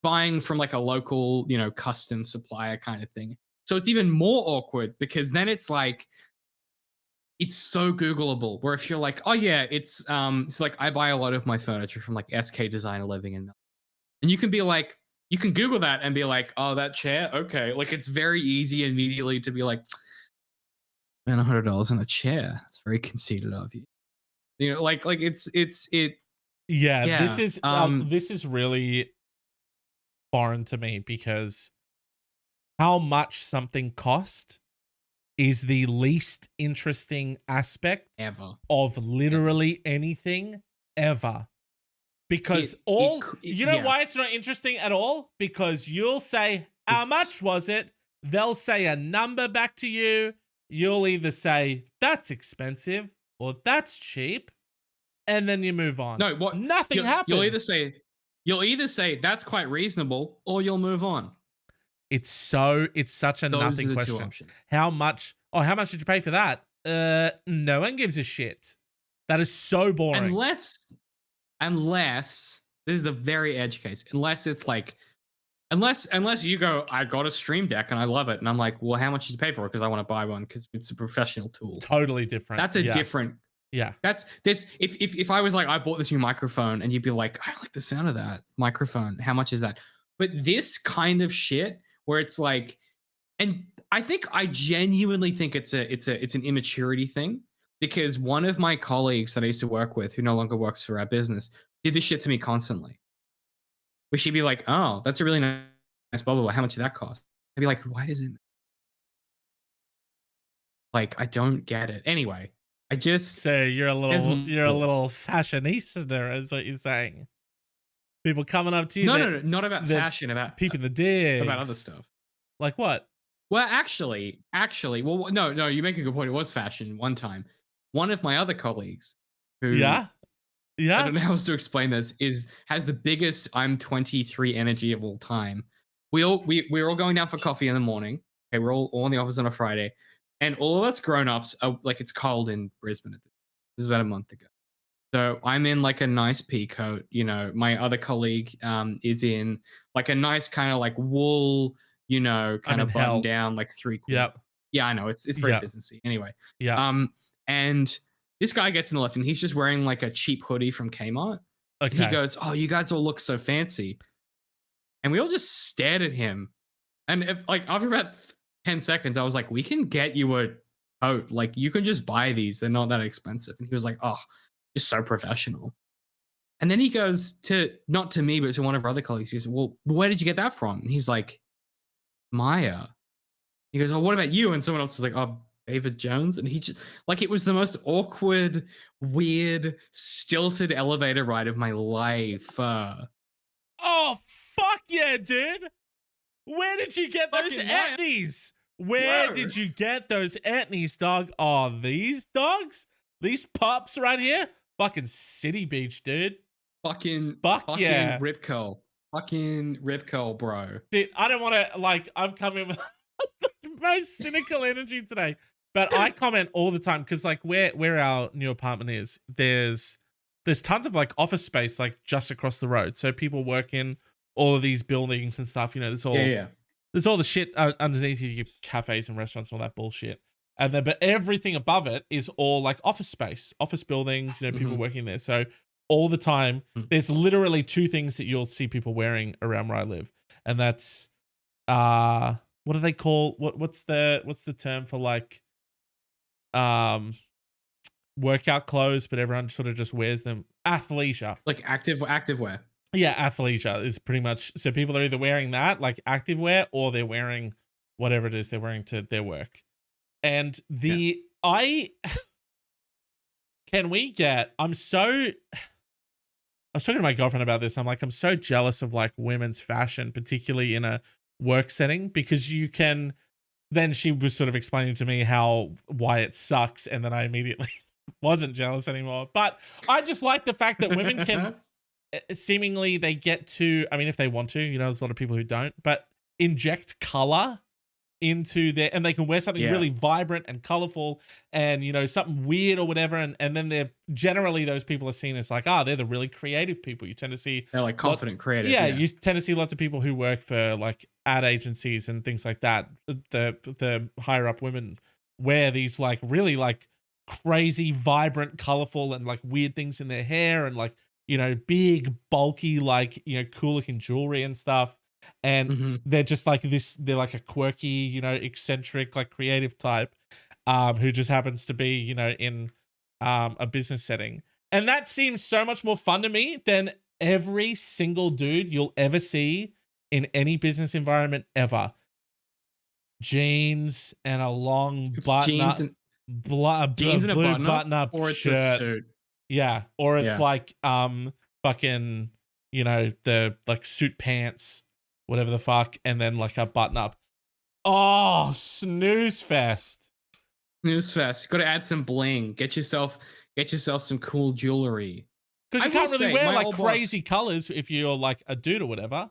buying from like a local, custom supplier kind of thing. So it's even more awkward because then it's like it's so Googleable. Where if you're like, oh yeah, it's like I buy a lot of my furniture from like SK Designer Living in Melbourne. And you can be like, you can Google that and be like, oh, that chair, okay. Like it's very easy immediately to be like, man, $100 on a chair. That's very conceited of you. Like it. Yeah, Yeah. this is really foreign to me because how much something cost is the least interesting aspect Ever. of literally anything ever. Because you know Yeah. why it's not interesting at all? Because you'll say, how much was it? They'll say a number back to you. You'll either say, that's expensive or that's cheap. And then you move on. No, what Nothing happened. You'll either say that's quite reasonable, or you'll move on. It's such a Those nothing are the two question. options. How much? Oh, how much did you pay for that? No one gives a shit. That is so boring. Unless this is the very edge case. Unless it's like Unless you go, I got a Stream Deck and I love it, and I'm like, well, how much did you pay for it? Because I want to buy one because it's a professional tool. Totally different. That's a Yeah. different. Yeah. That's this. If I was like, I bought this new microphone, and you'd be like, I like the sound of that microphone. How much is that? But this kind of shit, where it's like, and I genuinely think it's an immaturity thing, because one of my colleagues that I used to work with, who no longer works for our business, did this shit to me constantly. Where she'd be like, "Oh, that's a really nice blah blah blah. How much did that cost?" I'd be like, "Why does it?" Like, I don't get it. Anyway, I just So you're a there's little fashionista, is what you're saying. People coming up to you. no, not about they're fashion, about peeping the digs. about other stuff. Like what? Well, actually, well, no, you make a good point. It was fashion one time. One of my other colleagues, who Yeah. I Yeah. don't know how else to explain this, has the biggest I'm 23 energy of all time. We're all going down for coffee in the morning. Okay, we're all in the office on a Friday, and all of us grown-ups are like, it's cold in Brisbane. This is about a month ago. So I'm in like a nice pea coat. You know, my other colleague is in like a nice kind of like wool, you know, kind I'm of in hell. button down, like 3/4. Yep. Yeah, I know it's very Yep. businessy. Anyway, Yeah. and this guy gets in the lift and he's just wearing like a cheap hoodie from Kmart. And he Okay. goes, "Oh, you guys all look so fancy," and we all just stared at him. And like after about 10 seconds, I was like, "We can get you a coat. Like you can just buy these. They're not that expensive." And he was like, "Oh, just so professional." And then he goes to, not to me, but to one of our other colleagues. He goes, "Well, where did you get that from?" And he's like, "Maya." He goes, "Oh, what about you?" And someone else was like, "Oh, David Jones." And he just, like, it was the most awkward, weird, stilted elevator ride of my life. Oh, fuck yeah, dude. Where did you get those Fucking Maya. etnies? Where Whoa. did you get those etnies, dog? Oh, these dogs? These pups right here? Fucking City Beach, dude. Fucking yeah. Rip Curl. Fucking Rip Curl, bro. Dude, I don't want to, like, I'm coming with the most cynical energy today. But I comment all the time because, like, where our new apartment is, there's tons of like office space like just across the road. So people work in all of these buildings and stuff. You know, there's all the shit underneath you, cafes and restaurants and all that bullshit. And then, but everything above it is all like office space, office buildings. You know, people working there. So all the time, there's literally two things that you'll see people wearing around where I live, and that's what do they call what's the term for like workout clothes, but everyone sort of just wears them. Athleisure. Like active wear. Yeah, athleisure is pretty much, so people are either wearing that, like active wear, or they're wearing whatever it is they're wearing to their work. And I was talking to my girlfriend about this. I'm like, I'm so jealous of like women's fashion, particularly in a work setting, because you can, then she was sort of explaining to me why it sucks. And then I immediately wasn't jealous anymore. But I just like the fact that women can seemingly, they get to, I mean, if they want to, you know, there's a lot of people who don't, but inject color into their, and they can wear something really vibrant and colorful and, you know, something weird or whatever. And then they're generally, those people are seen as like, they're the really creative people. You tend to see, they're like confident, creative. Yeah, you tend to see lots of people who work for like ad agencies and things like that. The higher up women wear these like really like crazy, vibrant, colorful and like weird things in their hair and like, you know, big, bulky, like, you know, cool looking jewelry and stuff. And they're just like this, they're like a quirky, you know, eccentric, like creative type, who just happens to be, you know, in a business setting. And that seems so much more fun to me than every single dude you'll ever see in any business environment ever. Jeans and a long button up, jeans and a blue button up or it's shirt. a suit. Yeah, or it's like fucking, you know, the like suit pants, whatever the fuck, and then like a button up. Oh, snooze fest. Snooze fest. Got to add some bling. Get yourself some cool jewelry. Because you can't really wear like crazy colors if you're like a dude or whatever.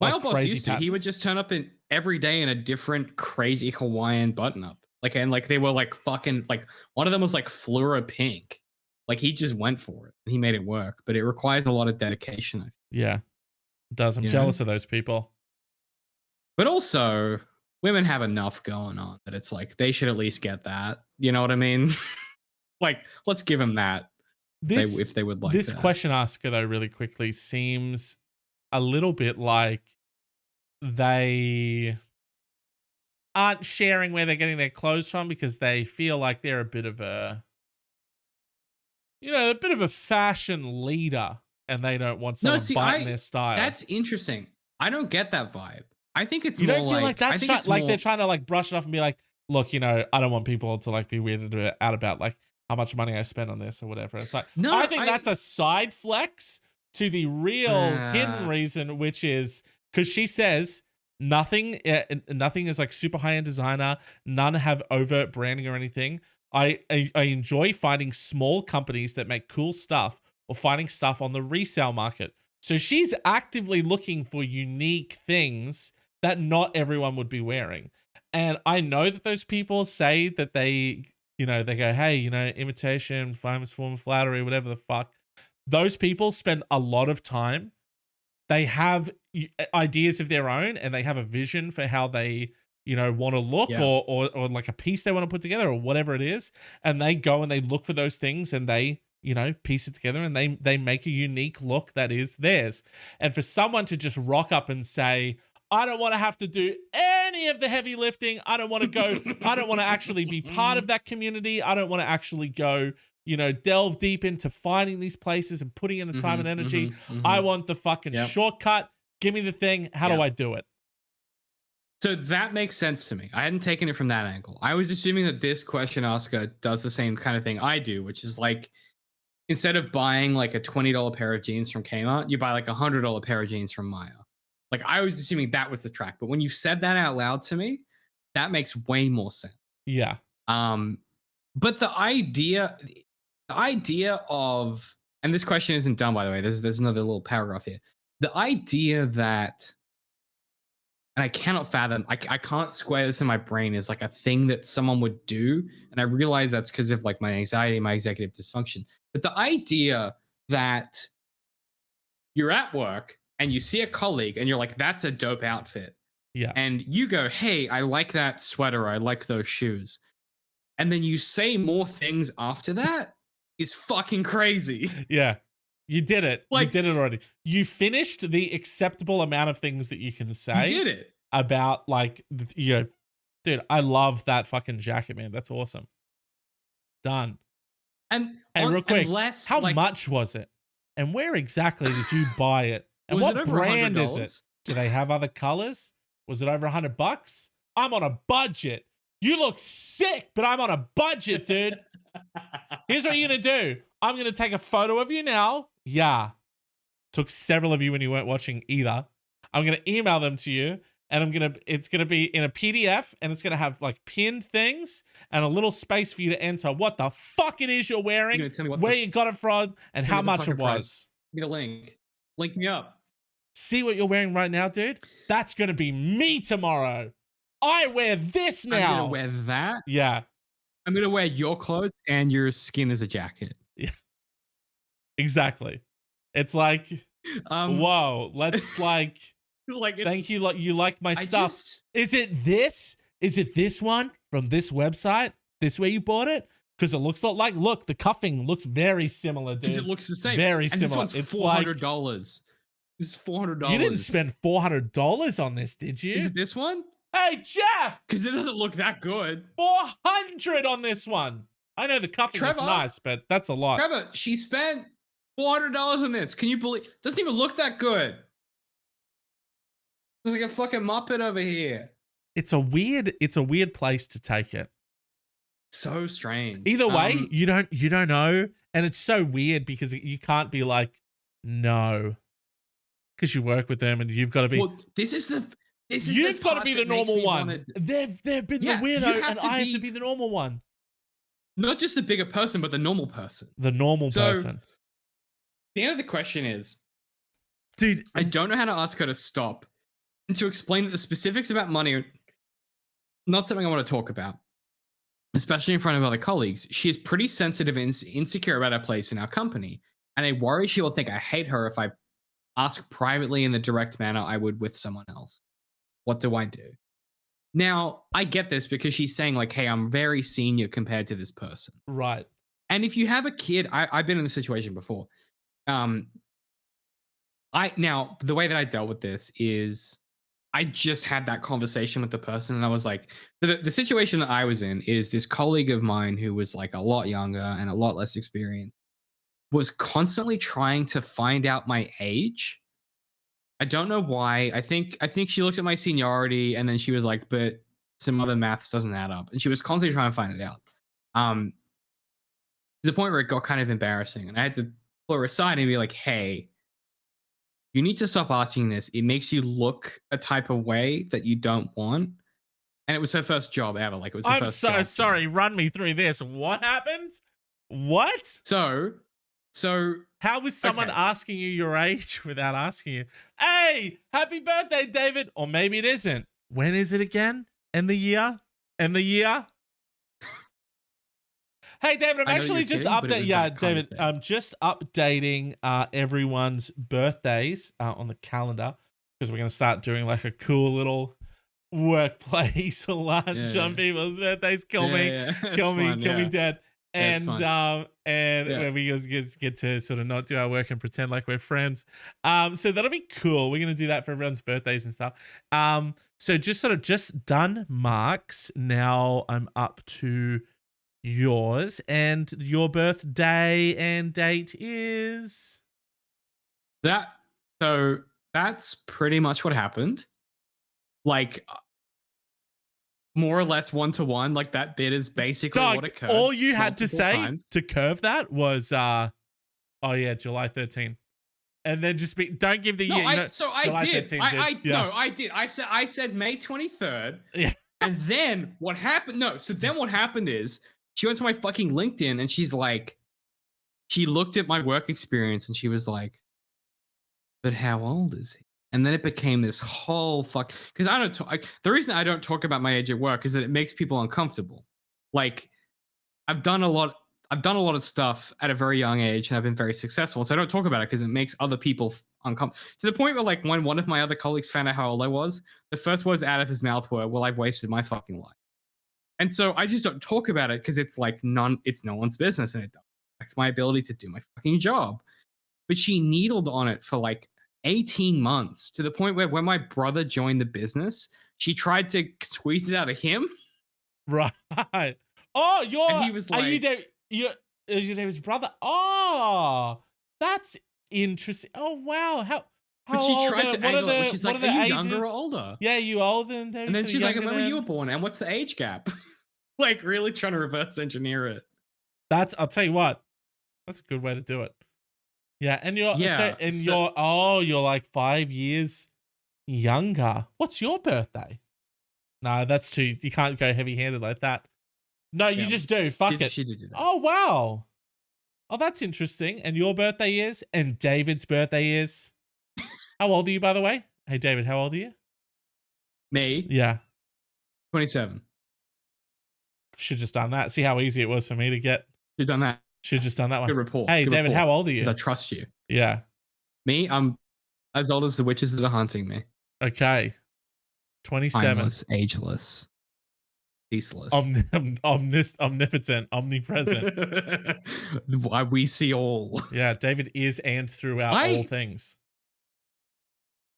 My old boss used to. He would just turn up in every day in a different crazy Hawaiian button up. Like, and like they were like fucking, like one of them was like fluoro pink. Like he just went for it and he made it work, but it requires a lot of dedication. Yeah, it does. I'm jealous of those people. But also, women have enough going on that it's like they should at least get that. You know what I mean? Like, let's give them that This if they would like this that. question asker though really quickly seems a little bit like they aren't sharing where they're getting their clothes from because they feel like they're a bit of a a bit of a fashion leader and they don't want No, someone see, biting their style. that's interesting. I don't get that vibe. I think it's You more don't feel like I that's think it's like more they're trying to like brush it off and be like, look, I don't want people to like be weirded out about like how much money I spend on this or whatever. It's like No, I think that's a side flex to the real hidden reason, which is because she says nothing is like super high end designer. None have overt branding or anything. I enjoy finding small companies that make cool stuff or finding stuff on the resale market. So she's actively looking for unique things that not everyone would be wearing. And I know that those people say that they go, hey, imitation, famous form of flattery, whatever the fuck. Those people spend a lot of time. They have ideas of their own and they have a vision for how they, want to look Yeah. or like a piece they want to put together or whatever it is. And they go and they look for those things and they, piece it together and they make a unique look that is theirs. And for someone to just rock up and say, I don't want to have to do any of the heavy lifting. I don't want to go. I don't want to actually be part of that community. I don't want to actually go, delve deep into finding these places and putting in the time and energy. I want the fucking shortcut. Give me the thing. How do I do it? So that makes sense to me. I hadn't taken it from that angle. I was assuming that this question asker does the same kind of thing I do, which is like, instead of buying like a $20 pair of jeans from Kmart, you buy like a $100 pair of jeans from Maya. Like, I was assuming that was the track, but when you said that out loud to me, that makes way more sense. Yeah. But the idea of, and this question isn't done, by the way. There's another little paragraph here. The idea that, and I cannot fathom, I can't square this in my brain as like a thing that someone would do, and I realize that's because of like my anxiety, my executive dysfunction. But the idea that you're at work and you see a colleague and you're like, that's a dope outfit. Yeah. And you go, hey, I like that sweater. I like those shoes. And then you say more things after that is fucking crazy. Yeah. You did it. Like, you did it already. You finished the acceptable amount of things that you can say. You did it. About like, dude, I love that fucking jacket, man. That's awesome. Done. And real quick, how like, much was it? And where exactly did you buy it? And what brand is it? Do they have other colors? Was it over $100? I'm on a budget. You look sick, but I'm on a budget, dude. Here's what you're going to do. I'm going to take a photo of you now. Yeah. Took several of you when you weren't watching either. I'm going to email them to you. And it's going to be in a PDF and it's going to have like pinned things and a little space for you to enter what the fuck it is you're wearing, where you got it from, and how much it was. Give me the link. Link me up. See what you're wearing right now, dude? That's going to be me tomorrow. I wear this now. I'm going to wear that? Yeah. I'm going to wear your clothes and your skin as a jacket. Yeah. Exactly. It's like, whoa, let's like... Like, thank you. You like my stuff. Is it this? Is it this one from this website? This where you bought it? Because it looks like, look, the cuffing looks very similar, dude. Because it looks the same. Very and similar. This one's $400. This is $400. You didn't spend $400 on this, did you? Is it this one? Hey, Jeff! Because it doesn't look that good. $400 on this one. I know the cuffing is nice, but that's a lot. Trevor, she spent $400 on this. Can you believe? It doesn't even look that good. There's like a fucking Muppet over here. It's a weird place to take it. So strange. Either way, you don't know, and it's so weird because you can't be like, no, because you work with them and you've got to be. Well, you've got to be the normal one. They've been the weirdo, and I have to be the normal one. Not just the bigger person, but the normal person. The normal person. The end of the question is, dude, I don't know how to ask her to stop. And to explain that the specifics about money are not something I want to talk about, especially in front of other colleagues. She is pretty sensitive and insecure about her place in our company. And I worry she will think I hate her if I ask privately in the direct manner I would with someone else. What do I do? Now, I get this because she's saying, like, hey, I'm very senior compared to this person. Right. And if you have a kid, I've been in this situation before. Um, now the way that I dealt with this is I just had that conversation with the person, and I was like, the situation that I was in is this colleague of mine who was like a lot younger and a lot less experienced was constantly trying to find out my age. I don't know why. I think she looked at my seniority and then she was like, but some other maths doesn't add up. And she was constantly trying to find it out. To the point where it got kind of embarrassing. And I had to pull her aside and be like, hey, you need to stop asking this. It makes you look a type of way that you don't want. And it was her first job ever. Like it was her I'm first so job. sorry. Run me through this. What happened? What? So How was someone Okay. asking you your age without asking you? Hey, happy birthday, David. Or maybe it isn't. When is it again? And the year? And the year? Hey, David, I'm I know actually you're just kidding, but it updating. was Yeah, that kind of David, thing. I'm just updating everyone's birthdays on the calendar because we're going to start doing like a cool little workplace lunch Yeah. on people's birthdays. Kill Yeah, me. yeah. It's Kill me, fun, kill me yeah. dead. Yeah, it's And fun. Yeah. where we just get to sort of not do our work and pretend like we're friends. So that'll be cool. We're gonna do that for everyone's birthdays and stuff. So just done marks. Now I'm up to yours, and your birthday and date is So that's pretty much what happened. Like more or less one to one. Like that bit is basically what Doug. occurred. All you had to multiple say times. to curve that was oh yeah, July 13. And then just don't give the No, year. You know, I July did. 13, I dude. Yeah. no, I did. I said May 23rd. Yeah. And then what happened? No, so then what happened is she went to my fucking LinkedIn and she's like, she looked at my work experience and she was like, but how old is he? And then it became this whole fuck. Because I don't talk. The reason I don't talk about my age at work is that it makes people uncomfortable. Like I've done a lot. I've done a lot of stuff at a very young age, and I've been very successful. So I don't talk about it because it makes other people uncomfortable. To the point where, like, when one of my other colleagues found out how old I was, the first words out of his mouth were, "Well, I've wasted my fucking life." And so I just don't talk about it because it's like it's no one's business, and it affects my ability to do my fucking job. But she needled on it for like 18 months to the point where when my brother joined the business, she tried to squeeze it out of him. Right. Oh, And he was are you like, is your David's brother? Oh, that's interesting. Oh wow. How but she old tried are, to what are angle it. the Where she's what like, are are the you ages? younger or older? Yeah, you older than David? And then So she's like, younger when were you than- born? And what's the age gap? Like, really trying to reverse engineer it. I'll tell you what. That's a good way to do it. Yeah, and you're you're like 5 years younger. What's your birthday? No, that's too. You can't go heavy-handed like that. No, you Yeah, just do. Fuck it. She did do that. Oh wow. Oh, that's interesting. And your birthday is, and David's birthday is. How old are you, by the way? Hey, David, how old are you? Me, Yeah, 27. should just done that. See how easy it was for me to get. You've done that. Should just done that one. Good report. Hey, Good David, report. how old are you? 'Cause I trust you. Yeah. Me, I'm as old as the witches that are hunting me. Okay. 27. Timeless, ageless, ceaseless. Omnipotent, omnipresent. Why we see all. Yeah, David is and throughout all things.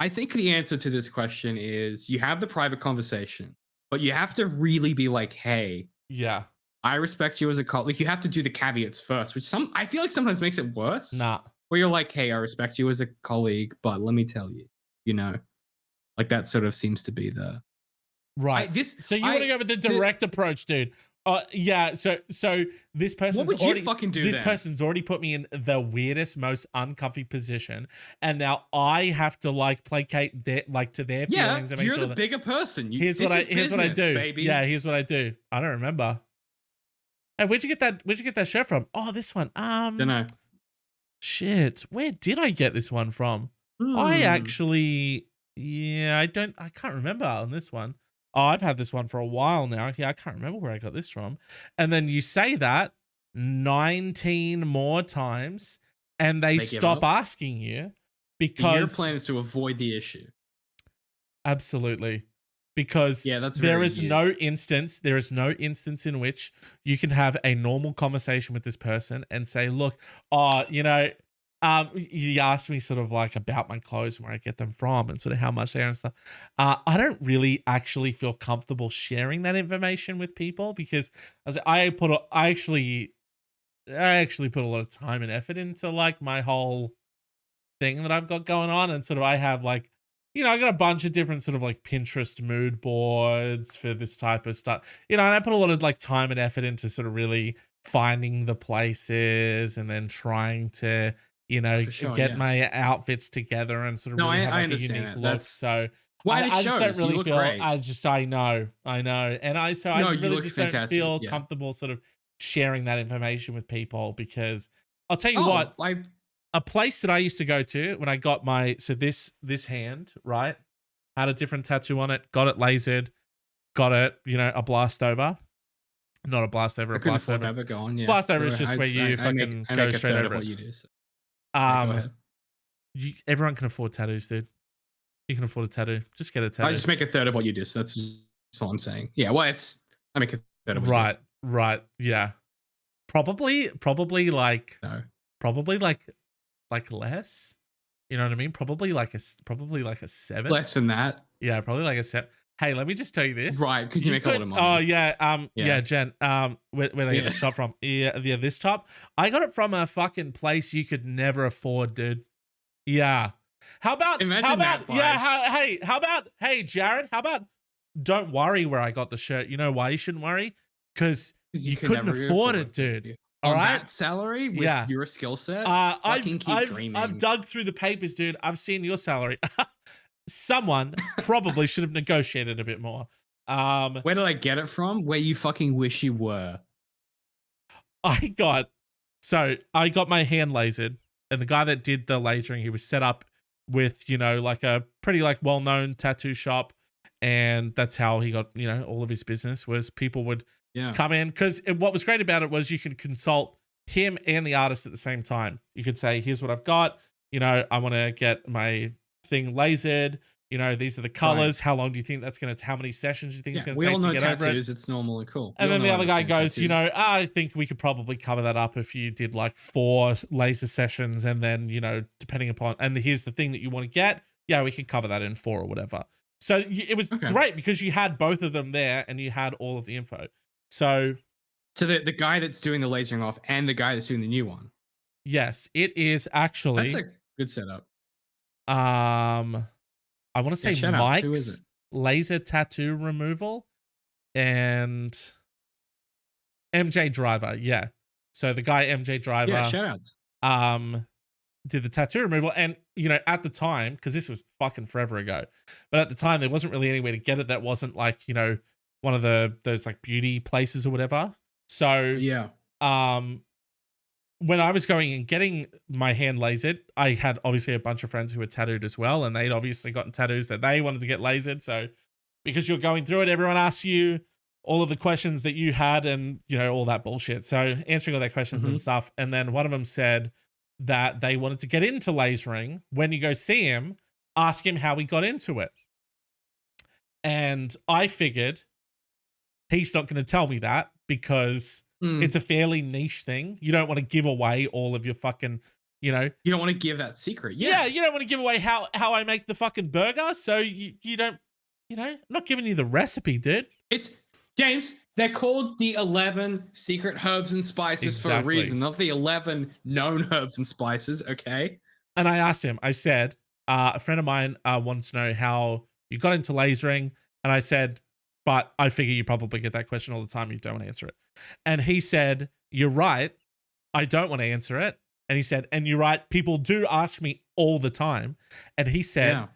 I think the answer to this question is you have the private conversation, but you have to really be like, hey, Yeah. I respect you as a colleague. Like, you have to do the caveats first, which I feel like sometimes makes it worse. Nah. Where you're like, hey, I respect you as a colleague, but let me tell you, like that sort of seems to be the Right. So you want to go with the direct approach, dude. Yeah, so this person's What would you fucking do this then? person's already put me in the weirdest, most uncomfy position, and now I have to like placate to their feelings and make you're sure the bigger person. here's what I do. Baby. Yeah, here's what I do. I don't remember. Hey, where'd you get that shirt from? Oh, this one. Don't know. Shit. Where did I get this one from? I actually, I can't remember on this one. Oh, I've had this one for a while now. Yeah, I can't remember where I got this from. And then you say that 19 more times and they give stop up? asking you Your because plan is to avoid the issue. absolutely. because Yeah, that's there very is you. no instance in which you can have a normal conversation with this person and say, look, you asked me sort of like about my clothes and where I get them from and sort of how much they are and stuff. I don't really actually feel comfortable sharing that information with people because as I actually put a lot of time and effort into like my whole thing that I've got going on. And sort of I have like, I got a bunch of different sort of like Pinterest mood boards for this type of stuff. And I put a lot of like time and effort into sort of really finding the places and then trying to, For sure, get yeah. my outfits together and sort of No, really have I like a understand unique that. look. That's So why it I just don't shows. You really look feel great. I know. And I No, you really look just don't fantastic. feel Yeah. comfortable sort of sharing that information with people because I'll tell you Oh, what, I a place that I used to go to when I got my this hand, right, had a different tattoo on it, got it lasered, got it, a blast over. Not a blast over, I a couldn't blast afford over. that, but go on. Yeah. Blast over Go is just ahead. where you fucking I go make a straight third of over it. what you do. So yeah, go Um, ahead. everyone can afford tattoos, dude. You can afford a tattoo. Just get a I tattoo. just make a third of what you do. So that's all I'm saying. Yeah. Well, I make a third of what you do. Right, yeah. Probably No. like less. You know what I mean? Probably like a 7. Less than that. Yeah, probably like a 7. Hey, let me just tell you this. Right. Because you make a lot of money. Oh yeah, Yeah. Jen. Where did I get Yeah. the shop from? Yeah, this top. I got it from a fucking place you could never afford, dude. Yeah. How about Imagine that yeah, vibe. how about hey Jared, how about don't worry where I got the shirt. You know why you shouldn't worry? Because 'Cause you you could couldn't never afford it, dude. Yeah. All On right? that salary with Yeah. your skill set, I've fucking keep I've dreaming. I've dug through the papers, dude. I've seen your salary. Someone probably should have negotiated a bit more. Where did I get it from? Where you fucking wish you were. I got my hand lasered, and the guy that did the lasering, he was set up with, like a pretty like well-known tattoo shop, and that's how he got, all of his business was people would Yeah. come in because what was great about it was you could consult him and the artist at the same time. You could say, here's what I've got, I want to get my thing lasered. These are the colors. How long do you think that's going to, how many sessions do you think it's Yeah. going We to all take to know get over it? tattoos. It's normal and cool. And We all then the know other guy understand goes, tattoos. I think we could probably cover that up if you did like 4 laser sessions. And then, depending upon, and here's the thing that you want to get. Yeah, we could cover that in 4 or whatever. So it was Okay. great because you had both of them there and you had all of the info. So the guy that's doing the lasering off and the guy that's doing the new one. yes, it is actually, That's a good setup. I want to say shout outs. Who is Mike's it? laser tattoo removal and MJ Driver. Yeah. So the guy MJ Driver. Yeah, shout outs. Did the tattoo removal, and at the time, because this was fucking forever ago, but at the time there wasn't really anywhere to get it that wasn't like one of those like beauty places or whatever. So Yeah. when I was going and getting my hand lasered, I had obviously a bunch of friends who were tattooed as well, and they'd obviously gotten tattoos that they wanted to get lasered. So because you're going through it, everyone asks you all of the questions that you had and all that bullshit. So answering all their questions and stuff, and then one of them said that they wanted to get into lasering. When you go see him, ask him how he got into it. And I figured he's not going to tell me that because it's a fairly niche thing. You don't want to give away all of your fucking, You don't want to give that secret. Yeah. you don't want to give away how I make the fucking burger. So you don't, I'm not giving you the recipe, dude. It's James. They're called the 11 secret herbs and spices for a reason, not the 11 known herbs and spices. Okay. And I asked him. I said, a friend of mine wanted to know how you got into lasering, and I said, but I figure you probably get that question all the time. You don't want to answer it. And he said, you're right. I don't want to answer it. And he said, and you're right. People do ask me all the time. And he said,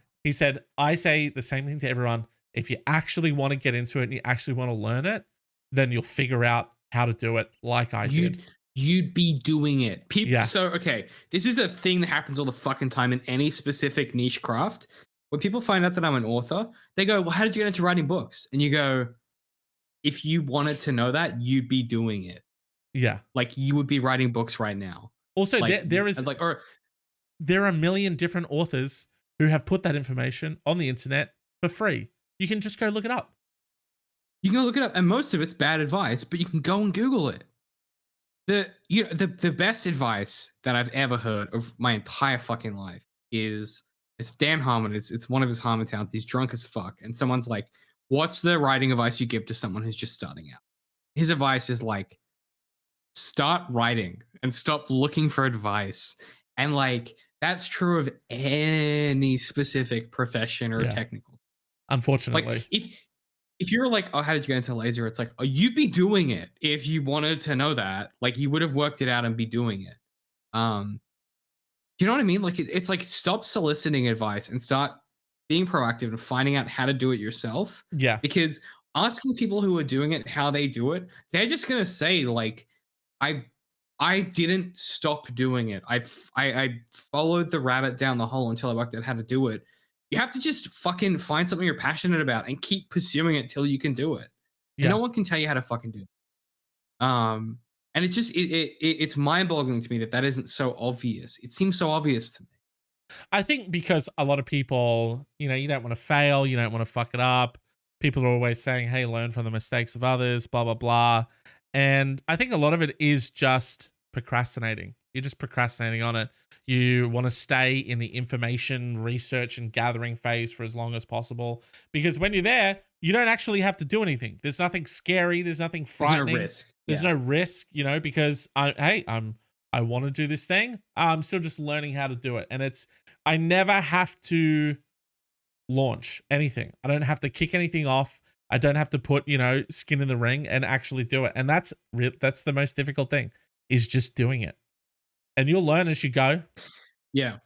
I say the same thing to everyone. If you actually want to get into it and you actually want to learn it, then you'll figure out how to do it like I did. You'd be doing it. People. Yeah. So, okay, this is a thing that happens all the fucking time in any specific niche craft. When people find out that I'm an author, they go, well, how did you get into writing books? And you go, if you wanted to know that, you'd be doing it. Yeah. Like you would be writing books right now. Also, like, there are a million different authors who have put that information on the internet for free. You can just go look it up. You can go look it up, and most of it's bad advice, but you can go and Google it. The best advice that I've ever heard of my entire fucking life is it's Dan Harmon. It's one of his Harmontowns. He's drunk as fuck, and someone's like, "What's the writing advice you give to someone who's just starting out?" His advice is like, start writing and stop looking for advice. And like that's true of any specific profession or Yeah. technical. Unfortunately. Like if you're like, oh, how did you get into laser? It's like, oh, you'd be doing it if you wanted to know that. Like you would have worked it out and be doing it. Do you know what I mean? Like it's like stop soliciting advice and start being proactive and finding out how to do it yourself. Yeah. Because asking people who are doing it how they do it, they're just gonna say like, I I didn't stop doing it. I followed the rabbit down the hole until I worked out how to do it. You have to just fucking find something you're passionate about and keep pursuing it till you can do it. And Yeah. no one can tell you how to fucking do it. And it's mind-boggling to me that that isn't so obvious. It seems so obvious to me. I think because a lot of people, you don't want to fail, you don't want to fuck it up. People are always saying, hey, learn from the mistakes of others, blah, blah, blah. And I think a lot of it is just procrastinating. You're just procrastinating on it. You want to stay in the information research and gathering phase for as long as possible. Because when you're there, you don't actually have to do anything. There's nothing scary. There's nothing There's no frightening. risk. There's Yeah. no risk, because I want to do this thing. I'm still just learning how to do it. And I never have to launch anything. I don't have to kick anything off. I don't have to put, skin in the ring and actually do it. And that's the most difficult thing is just doing it. And you'll learn as you go. Yeah.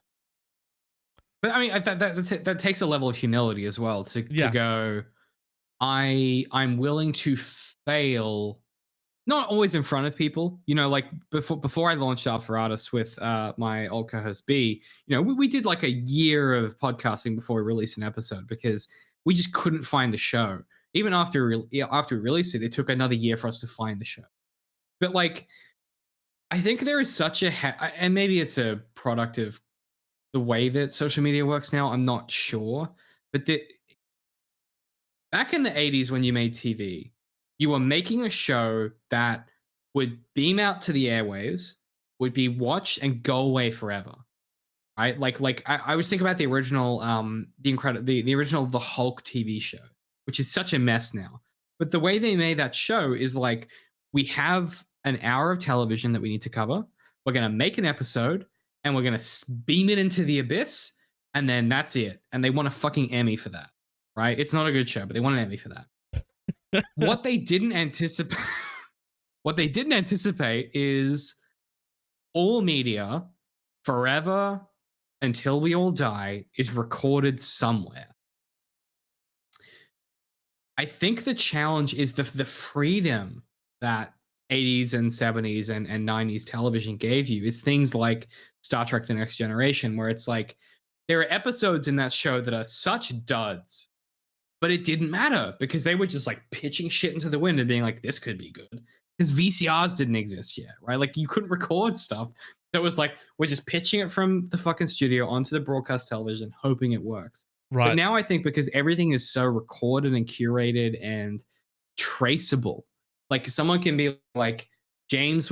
But I mean, that takes a level of humility as well to Yeah. go. I'm willing to fail, not always in front of people. Like before I launched Alpharadatus with my old co-host B. We did like a year of podcasting before we released an episode because we just couldn't find the show. Even after we released it, it took another year for us to find the show. But like, I think there is such and maybe it's a product of the way that social media works now. I'm not sure, but back in the 80s when you made TV, you were making a show that would beam out to the airwaves, would be watched and go away forever. Right? Like I was thinking about the original the original The Hulk TV show, which is such a mess now. But the way they made that show is like, we have an hour of television that we need to cover. We're going to make an episode and we're going to beam it into the abyss, and then that's it. And they want a fucking Emmy for that. Right? It's not a good show, but they want an Emmy for that. What they didn't anticipate is all media forever until we all die is recorded somewhere. I think the challenge is the freedom that 80s and 70s and 90s television gave you is things like Star Trek The Next Generation, where it's like there are episodes in that show that are such duds, but it didn't matter because they were just like pitching shit into the wind and being like, this could be good. Because VCRs didn't exist yet, right? Like you couldn't record stuff. So it was like, we're just pitching it from the fucking studio onto the broadcast television, hoping it works. Right. But now I think because everything is so recorded and curated and traceable, like someone can be like, James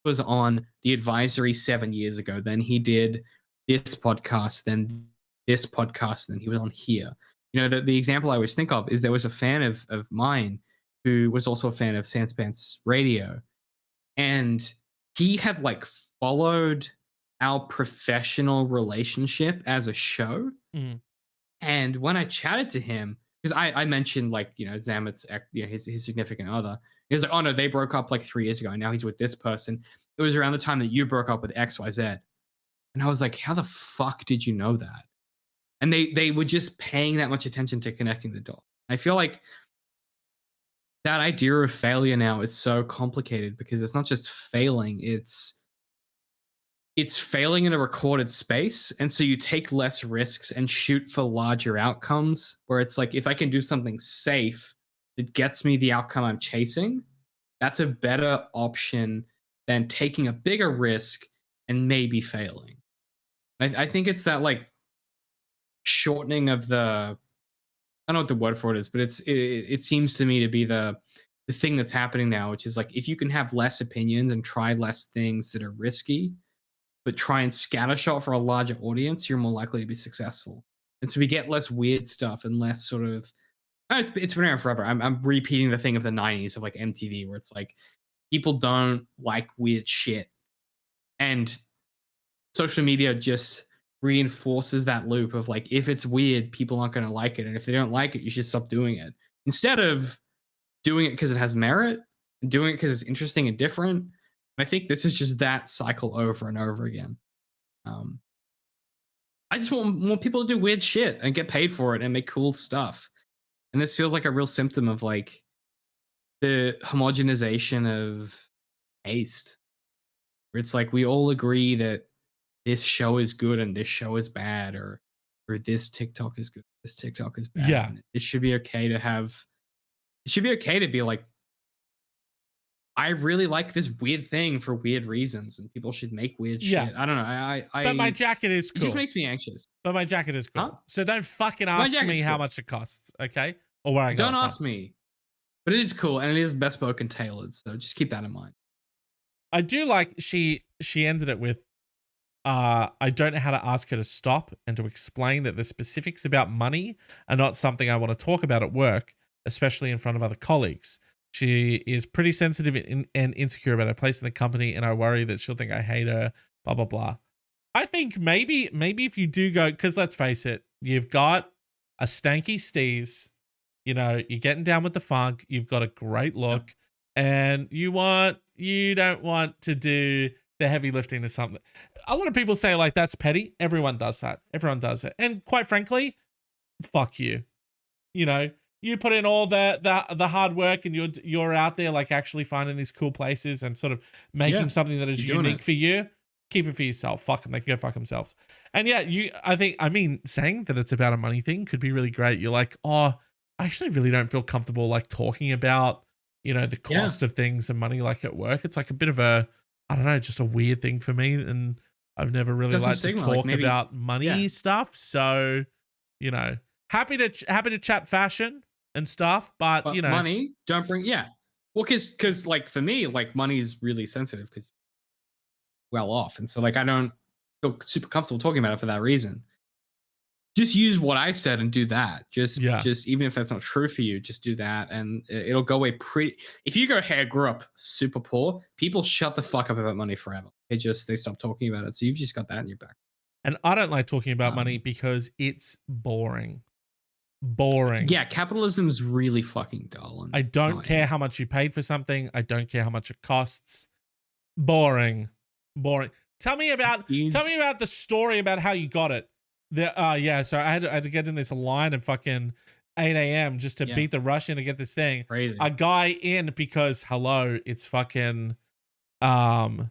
was on The Advisory 7 years ago, then he did this podcast, then this podcast, then he was on here. The example I always think of is there was a fan of mine who was also a fan of Sanspants Radio, and he had like followed our professional relationship as a show. Mm. And when I chatted to him, because I mentioned like, Zamet's, his significant other, he was like, oh no, they broke up like 3 years ago and now he's with this person. It was around the time that you broke up with XYZ. And I was like, how the fuck did you know that? And they were just paying that much attention to connecting the dots. I feel like that idea of failure now is so complicated because it's not just failing, it's failing in a recorded space. And so you take less risks and shoot for larger outcomes, where it's like, if I can do something safe that gets me the outcome I'm chasing, that's a better option than taking a bigger risk and maybe failing. I think it's that like shortening of the I don't know what the word for it is, but it seems to me to be the thing that's happening now, which is like if you can have less opinions and try less things that are risky, but try and scattershot for a larger audience, you're more likely to be successful. And so we get less weird stuff and less sort of it's been around forever. I'm repeating the thing of the 90s of like MTV where it's like people don't like weird shit. And social media just reinforces that loop of like if it's weird, people aren't going to like it. And if they don't like it, you should stop doing it. Instead of doing it because it has merit and doing it because it's interesting and different. I think this is just that cycle over and over again. Um, I just want people to do weird shit and get paid for it and make cool stuff. And this feels like a real symptom of like the homogenization of taste. Where it's like we all agree that this show is good and this show is bad, or this TikTok is good, this TikTok is bad. Yeah. And it should be okay to have. It should be okay to be like, I really like this weird thing for weird reasons, and people should make weird shit. I don't know. But my jacket is cool. It just makes me anxious. But my jacket is cool. Huh? So don't fucking ask me how much it costs, okay? Or where I got it Don't from. ask me. But it is cool, and it is bespoke and tailored. So just keep that in mind. I do like she ended it with, I don't know how to ask her to stop and to explain that the specifics about money are not something I want to talk about at work, especially in front of other colleagues. She is pretty sensitive and insecure about her place in the company, and I worry that she'll think I hate her, blah, blah, blah. I think maybe if you do go, because let's face it, you've got a stanky steez, you know, you're getting down with the funk, you've got a great look, and you don't want to do the heavy lifting to something. A lot of people say like that's petty. Everyone does that. Everyone does it. And quite frankly, fuck you. You know, you put in all the hard work and you're out there like actually finding these cool places and sort of making something that is unique for you. Keep it for yourself. Fuck them. They can go fuck themselves. And yeah, I mean, saying that it's about a money thing could be really great. You're like, oh, I actually really don't feel comfortable like talking about, you know, the cost of things and money like at work. It's like a bit of a, I don't know, just a weird thing for me. And I've never really liked to talk about money stuff. So, you know, happy to chat fashion and stuff, but you know, money don't bring well because like for me like money's really sensitive because well off, and so like I don't feel super comfortable talking about it for that reason. Just use what I've said and do that. Just even if that's not true for you, just do that and it'll go away pretty. If you go, hey, I grew up super poor, people shut the fuck up about money forever. They stop talking about it. So you've just got that in your back. And I don't like talking about money because it's boring. Yeah, capitalism is really fucking dull. I don't care how much you paid for something. I don't care how much it costs. Boring. Tell me about the story about how you got it. So I had to get in this line at fucking 8 a.m. just to beat the rush in to get this thing. Crazy. A guy in because hello, it's fucking not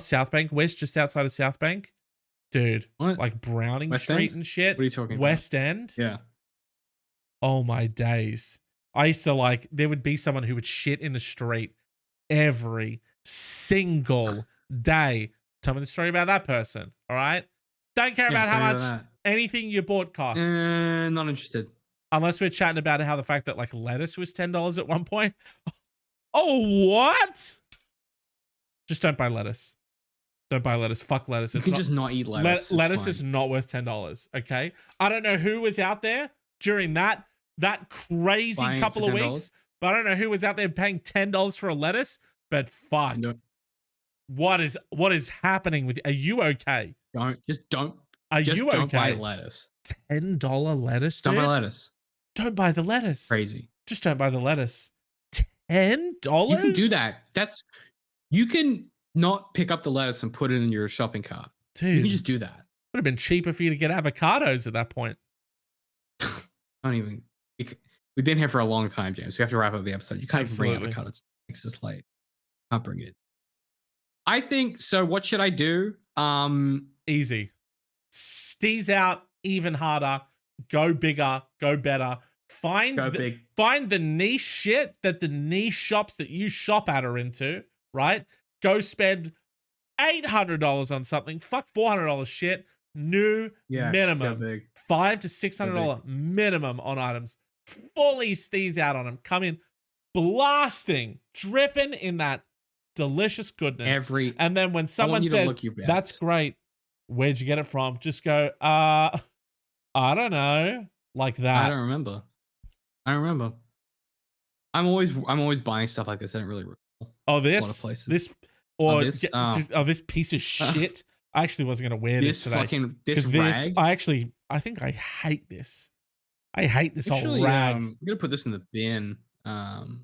South Bank West, just outside of South Bank. Dude, what? Like Browning West Street End? and shit. What are you talking about? West End? Yeah. Oh my days. I used to like, there would be someone who would shit in the street every single day. Tell me the story about that person. All right. Don't care about how much anything you bought costs. Not interested. Unless we're chatting about how the fact that like lettuce was $10 at one point. Oh, what? Just don't buy lettuce. Don't buy lettuce. Fuck lettuce. You can just not eat lettuce. Lettuce is not worth $10. Okay. I don't know who was out there during that crazy couple of weeks, but I don't know who was out there paying $10 for a lettuce. But fuck, what is happening with you? Are you okay? Don't. Are you okay? Don't buy lettuce. $10 lettuce. Dude? Don't buy lettuce. Don't buy the lettuce. Crazy. Just don't buy the lettuce. $10. You can do that. You can not pick up the lettuce and put it in your shopping cart. Dude, you can just do that. Would have been cheaper for you to get avocados at that point. Don't even. We've been here for a long time, James. We have to wrap up the episode. You can't even bring avocados. It's just late. Can't bring it. I think so. What should I do? Easy. Steez out even harder. Go bigger. Go better. Find the niche shit that the niche shops that you shop at are into. Right? Go spend $800 on something. Fuck $400 shit. New minimum. $500 to $600 minimum on items. Fully steez out on them. Come in blasting, dripping in that delicious goodness. And then when someone says, that's great, where'd you get it from? Just go, I don't know. Like that. I don't remember. I'm always buying stuff like this. I don't really recall. Oh, a lot of places. This piece of shit. I actually wasn't gonna wear this today. This rag. I think I hate this. I hate this whole rag. I'm gonna put this in the bin. No.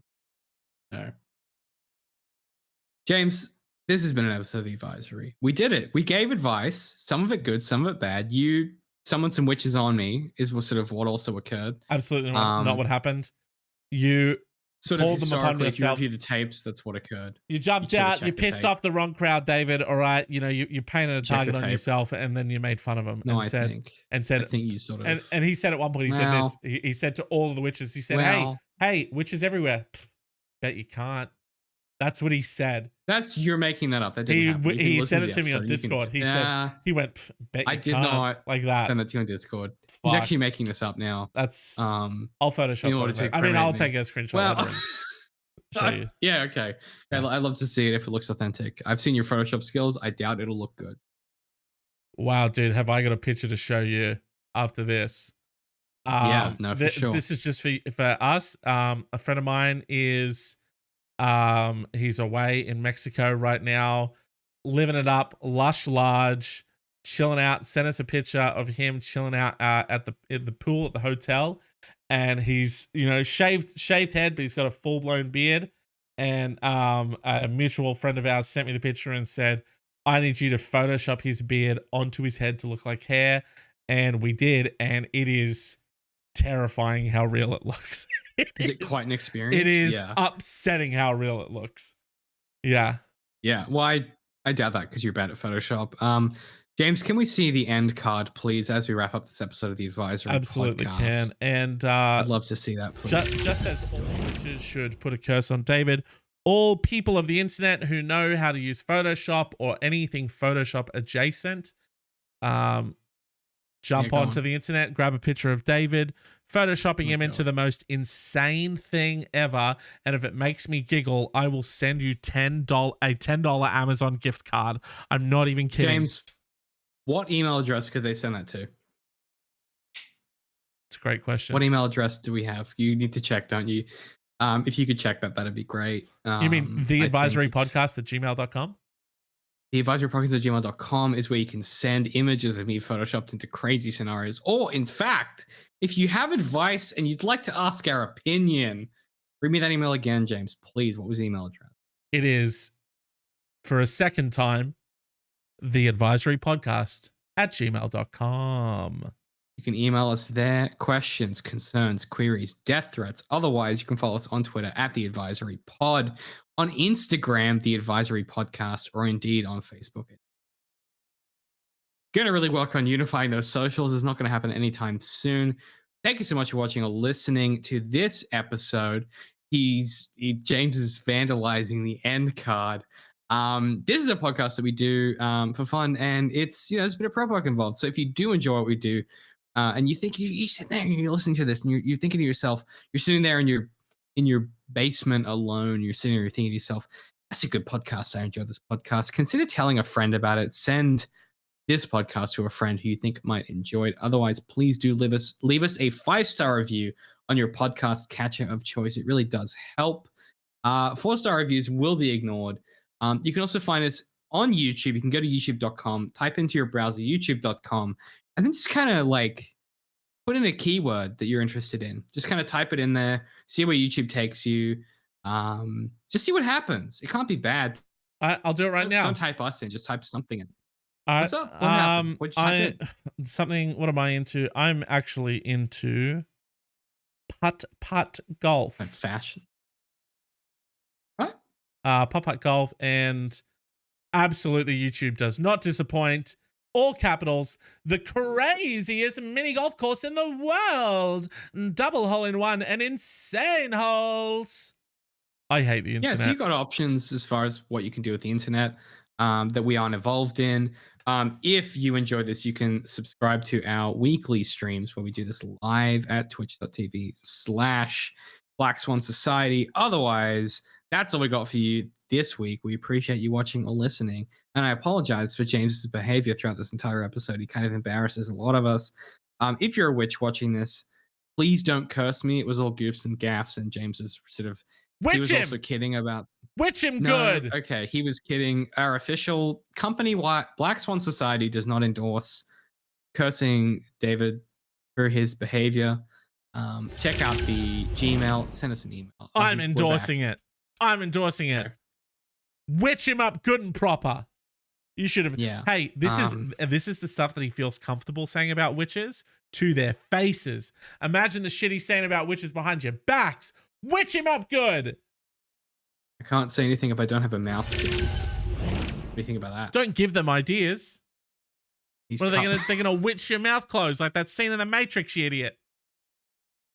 James, this has been an episode of The Advisory. We did it. We gave advice. Some of it good, some of it bad. You summoned some witches on me. Is what sort of what also occurred. Absolutely not what happened. You sort of historically, if you review the tapes, that's what occurred. You jumped out. You pissed off the wrong crowd, David. All right, you painted a target on yourself, and then you made fun of him. No, I think you sort of. And he said at one point, he said this. He said to all of the witches, he said, "Hey, witches everywhere." Pfft, bet you can't. That's what he said. You're making that up. That didn't happen. He sent it to me on Discord. He said he went, bet you I did can't. Not like that. Send that to you on Discord. He's actually making this up now. That's I'll Photoshop it. I'll take a screenshot and show you. Yeah, okay. I'd love to see it if it looks authentic. I've seen your Photoshop skills. I doubt it'll look good. Wow, dude, have I got a picture to show you after this? For sure. This is just for us. A friend of mine is he's away in Mexico right now, living it up, lush large, chilling out. Sent us a picture of him chilling out at the pool at the hotel, and he's shaved head, but he's got a full blown beard. And a mutual friend of ours sent me the picture and said, I need you to Photoshop his beard onto his head to look like hair. And we did, and it is terrifying how real it looks. Is it quite an experience? It is upsetting how real it looks. Yeah. Yeah. Well, I doubt that because you're bad at Photoshop. James, can we see the end card, please, as we wrap up this episode of The Advisory Absolutely podcast? Can. And I'd love to see that, please. Just as all witches should put a curse on David, all people of the internet who know how to use Photoshop or anything Photoshop adjacent, jump onto the internet, grab a picture of David, photoshopping him into the most insane thing ever, and if it makes me giggle, I will send you a $10 Amazon gift card. I'm not even kidding. James, what email address could they send that to? It's a great question. What email address do we have? You need to check, don't you? If you could check that, that'd be great. You mean theadvisorypodcast@gmail.com? Theadvisorypodcast@gmail.com is where you can send images of me photoshopped into crazy scenarios. Or, in fact, if you have advice and you'd like to ask our opinion, read me that email again, James. Please, what was the email address? It is, for a second time, theadvisorypodcast@gmail.com. You can email us there, questions, concerns, queries, death threats. Otherwise, you can follow us on Twitter @theadvisorypod, on Instagram, The Advisory Podcast, or indeed on Facebook. Going to really work on unifying those socials. It's not going to happen anytime soon. Thank you so much for watching or listening to this episode. James is vandalizing the end card. This is a podcast that we do for fun, and it's there's a bit of prep work involved. So if you do enjoy what we do, and you think you sit there and you're listening to this, and you're thinking to yourself, you're sitting there in your basement alone, you're sitting there, you're thinking to yourself, that's a good podcast. I enjoy this podcast. Consider telling a friend about it. Send this podcast to a friend who you think might enjoy it. Otherwise, please do leave us a 5-star review on your podcast catcher of choice. It really does help. 4-star reviews will be ignored. You can also find us on YouTube. You can go to youtube.com, type into your browser youtube.com, and then just kind of put in a keyword that you're interested in. Just kind of type it in there, see where YouTube takes you. Just see what happens. It can't be bad. I'll do it right now. Don't type us in. Just type something in. What's up? What happened? What'd you type in? What am I into? I'm actually into putt golf. Fashion. Putt golf, and absolutely YouTube does not disappoint. All capitals, the craziest mini golf course in the world. Double hole in one and insane holes. I hate the internet. Yeah, so you've got options as far as what you can do with the internet that we aren't involved in. If you enjoy this, you can subscribe to our weekly streams where we do this live at twitch.tv/Black Swan Society. Otherwise, that's all we got for you this week. We appreciate you watching or listening. And I apologize for James's behavior throughout this entire episode. He kind of embarrasses a lot of us. If you're a witch watching this, please don't curse me. It was all goofs and gaffs, and James is sort of... he was also kidding about... Witch him No, good. okay, he was kidding. Our official company, Black Swan Society, does not endorse cursing David for his behavior. Check out the Gmail. Send us an email. I'm endorsing it. I'm endorsing it. Okay. Witch him up good and proper. You should have. Yeah. Hey, this is the stuff that he feels comfortable saying about witches to their faces. Imagine the shit he's saying about witches behind your backs. Witch him up good. I can't say anything if I don't have a mouth. What do you think about that? Don't give them ideas. He's What are they gonna? They're gonna witch your mouth closed like that scene in the Matrix, you idiot.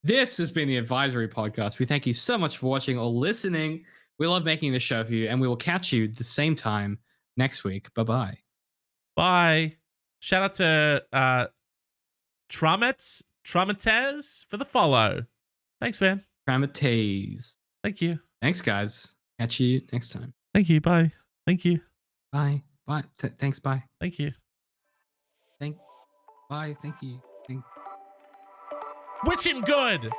This has been the Advisory Podcast. We thank you so much for watching or listening. We love making this show for you, and we will catch you the same time next week. Bye-bye. Bye. Shout out to Trumatez for the follow. Thanks, man. Tramatase. Thank you. Thanks, guys. Catch you next time. Thank you. Bye. Thank you. Bye. Bye. Thanks. Bye. Thank you. Bye. Thank you. Witch him good.